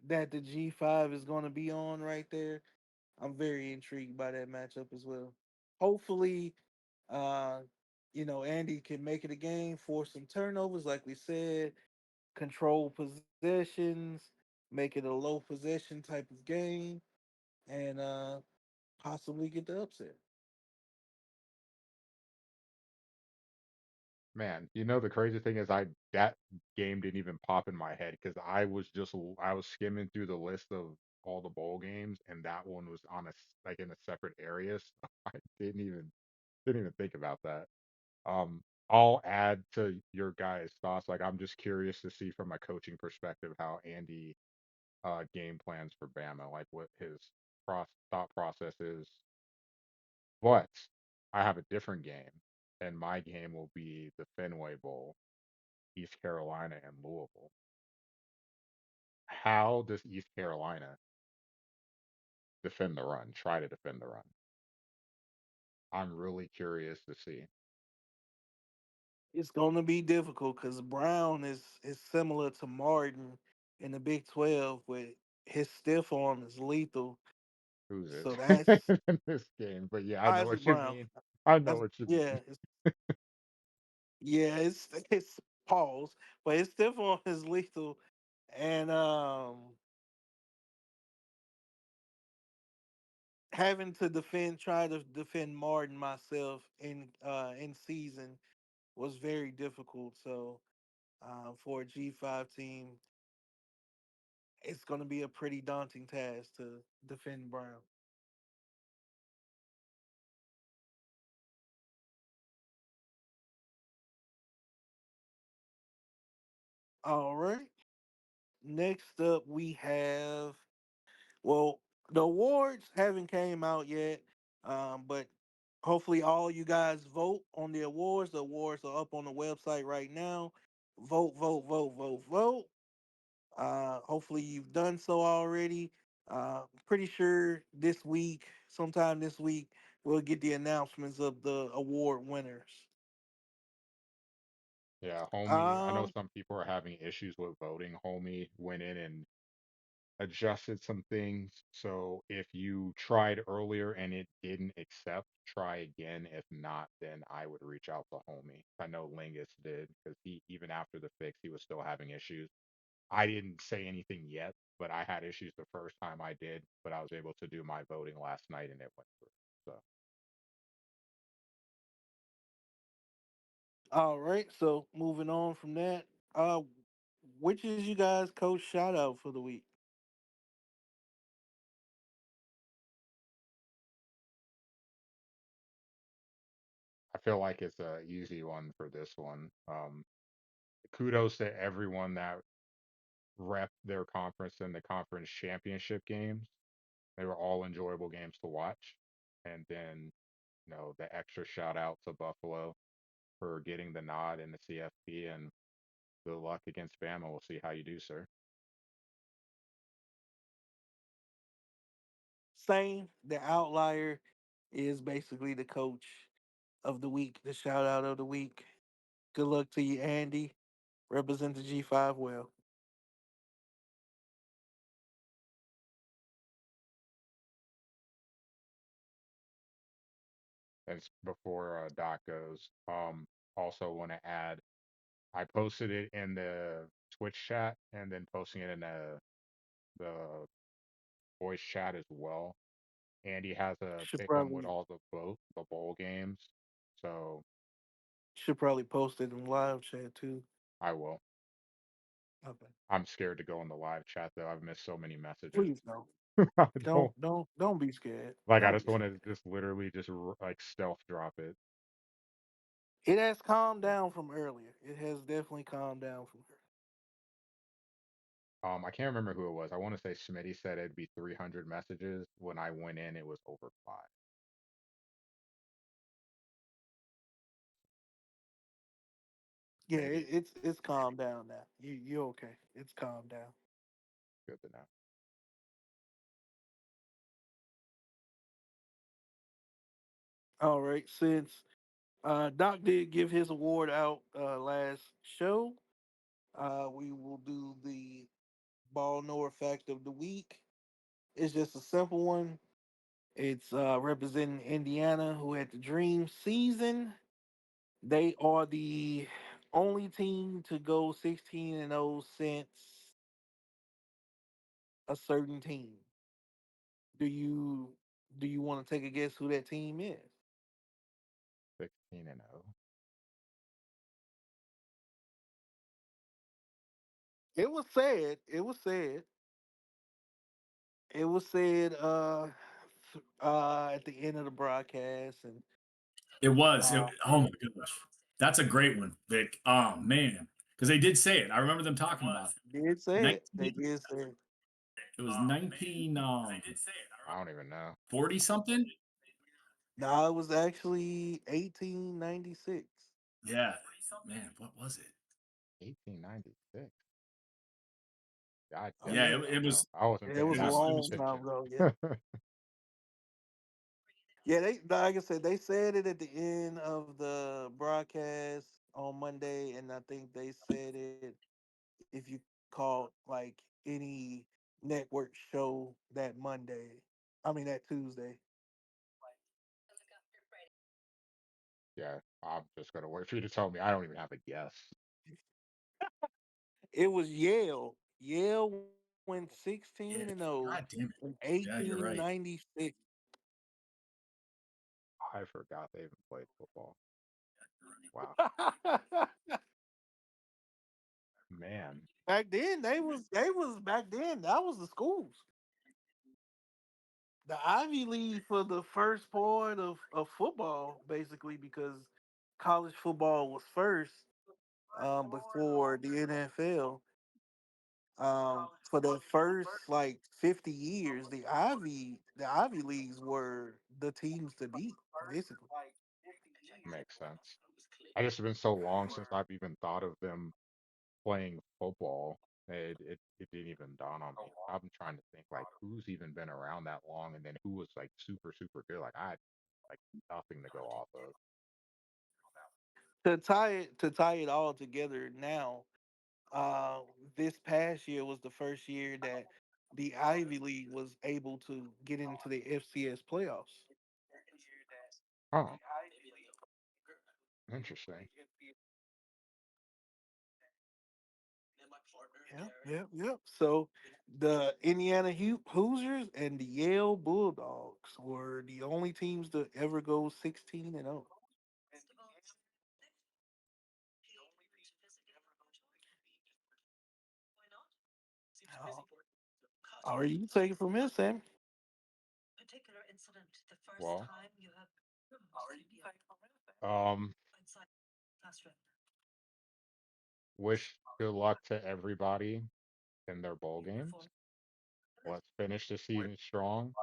that the G5 is going to be on right there. I'm very intrigued by that matchup as well. Hopefully, uh, Andy can make it a game, force some turnovers, like we said, control possessions, make it a low possession type of game, and possibly get the upset. Man, the crazy thing is I that game didn't even pop in my head because I was skimming through the list of all the bowl games and that one was on like in a separate area. So I didn't even think about that. I'll add to your guys' thoughts. Like I'm just curious to see from a coaching perspective how Andy game plans for Bama, like what his thought process is. But I have a different game, and my game will be the Fenway Bowl, East Carolina and Louisville. How does East Carolina defend the run? Try to defend the run. I'm really curious to see. It's going to be difficult because Brown is similar to Martin in the Big 12, with his stiff arm is lethal. Who's So it that's in this game? But yeah, I know Isaac what you Brown. mean. I know That's what you mean. yeah, it's pause, but his stiff arm is lethal, and having to try to defend Martin myself in season was very difficult. So for a G5 team, it's going to be a pretty daunting task to defend Brown. All right. Next up, we have well. The awards haven't came out yet, but hopefully all you guys vote on the awards. The awards are up on the website right now. Vote, vote, vote, vote, vote. Hopefully you've done so already. Pretty sure this week, sometime this week, we'll get the announcements of the award winners. Yeah, homie. I know Um, some people are having issues with voting. Homie went in and adjusted some things. So if you tried earlier and it didn't accept, try again. If not, then I would reach out to homie. I know Lingus did because he, even after the fix, he was still having issues. I didn't say anything yet, but I had issues the first time I did, but I was able to do my voting last night and it went through. So all right, so moving on from that, which is you guys' coach shout out for the week? I feel like it's a easy one for this one. Kudos to everyone that rep their conference in the conference championship games. They were all enjoyable games to watch. And then, the extra shout out to Buffalo for getting the nod in the CFP and good luck against Bama. We'll see how you do, sir. Same. The outlier is basically the coach of the week, the shout out of the week. Good luck to you, Andy. Represent the G5 well. As before Doc goes, also want to add, I posted it in the Twitch chat and then posting it in the voice chat as well. Andy has a Should pick 'em with probably all the bowl games, so should probably post it in live chat too. I will. Okay. I'm scared to go in the live chat though. I've missed so many messages. Please don't. I don't Don't be scared. like. I Don't just be want scared. to just literally just like stealth drop it. It has calmed down from earlier. It has definitely calmed down from earlier. I can't remember who it was. I want to say Smitty said it'd be 300 messages. When I went in, it was over five. Yeah, Maybe it's calmed down now. You okay? It's calmed down. good to know. All right. Since Doc did give his award out last show, we will do the ball knower fact of the week. It's just a simple one. It's representing Indiana, who had the dream season. They are the only team to go 16-0 since a certain team. Do you do you want to take a guess who that team is? 16-0. It was said. It was said at the end of the broadcast, and It was. uh, Oh my gosh, that's a great one, Vic. Oh man, because they did say it. I remember them talking about it. did say it. They 19, did say it. it was 19 I don't even know. 40 something. No, it was actually 1896. Yeah, man, what was it? 1896. I Oh Yeah, yeah, definitely it don't know. was. I wasn't it paying was a It that was. much It was. long time attention. ago. Yeah, yeah. They like I said, they said it at the end of the broadcast on Monday, and I think they said it if you called like any network show that Monday. I mean that Tuesday. Yeah, I'm just gonna wait for you to tell me. I don't even have a guess. It was Yale. Yale went 16-0 Yeah. God in damn it. Yeah, you're right. 1896. I forgot they even played football. Wow, man. Back then, they was back then. That was the schools. The Ivy League for the first part of football, basically, because college football was first before the NFL. For the first like 50 years, the Ivy Leagues were the teams to beat, basically. Makes sense. I just have been so long since I've even thought of them playing football. It didn't even dawn on me. I've been trying to think like who's even been around that long, and then who was like super super good. Like I had like nothing to go off of. To tie it all together now, uh, this past year was the first year that the Ivy League was able to get into the FCS playoffs. Oh, interesting. Yep. So the Indiana Hoosiers and the Yale Bulldogs were the only teams to ever go 16-0. How are you take it from here, Sam? Well, um, wish good luck to everybody in their bowl games. Let's finish the season strong.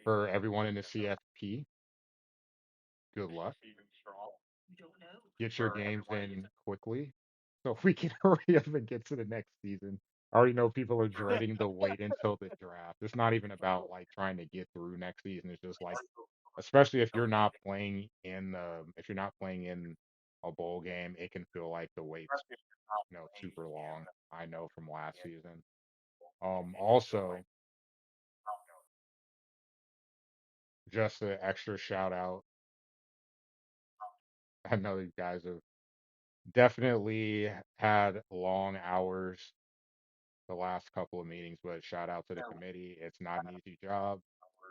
For everyone in the CFP, good luck. Get your games in quickly so we can hurry up and get to the next season. I already know people are dreading the wait until the draft. It's not even about like trying to get through next season. It's just like, especially if you're not playing in a bowl game, it can feel like the wait's super long. I know from last season. Also, just an extra shout out. I know you guys have definitely had long hours the last couple of meetings, but shout out to the committee. It's not an easy job.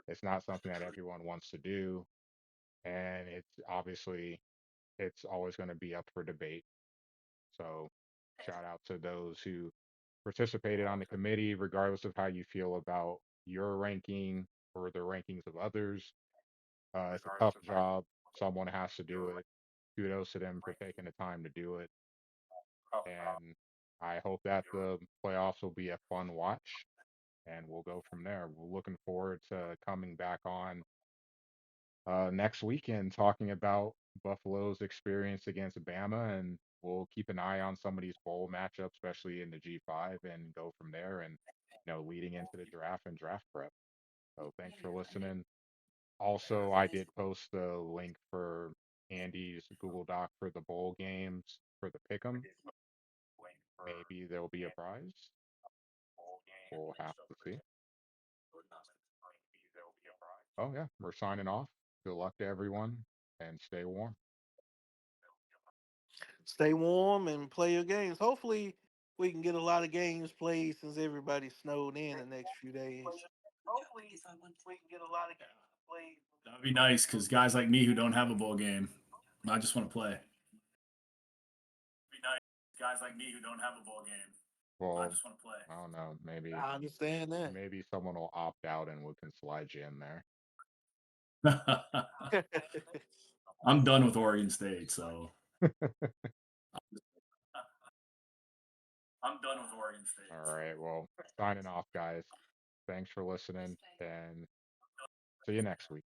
It's not something that everyone wants to do, and it's always going to be up for debate. So shout out to those who participated on the committee, regardless of how you feel about your ranking or the rankings of others. It's a tough job. Someone has to do it. Kudos to them for taking the time to do it. And I hope that the playoffs will be a fun watch, and we'll go from there. We're looking forward to coming back on next weekend talking about Buffalo's experience against Bama, and we'll keep an eye on some of these bowl matchups, especially in the G5, and go from there. And leading into the draft and draft prep. So thanks for listening. Also, I did post the link for Andy's Google Doc for the bowl games for the pick'em. Maybe there'll be a prize. We'll have to see. Oh yeah, we're signing off. Good luck to everyone, and stay warm. Stay warm and play your games. Hopefully, we can get a lot of games played since everybody's snowed in the next few days. That'd be nice because guys like me who don't have a bowl game, I just want to play. Well, I don't know. I understand that. Maybe someone will opt out and we can slide you in there. I'm done with Oregon State, so All right. Well, signing off, guys. Thanks for listening, and see you next week.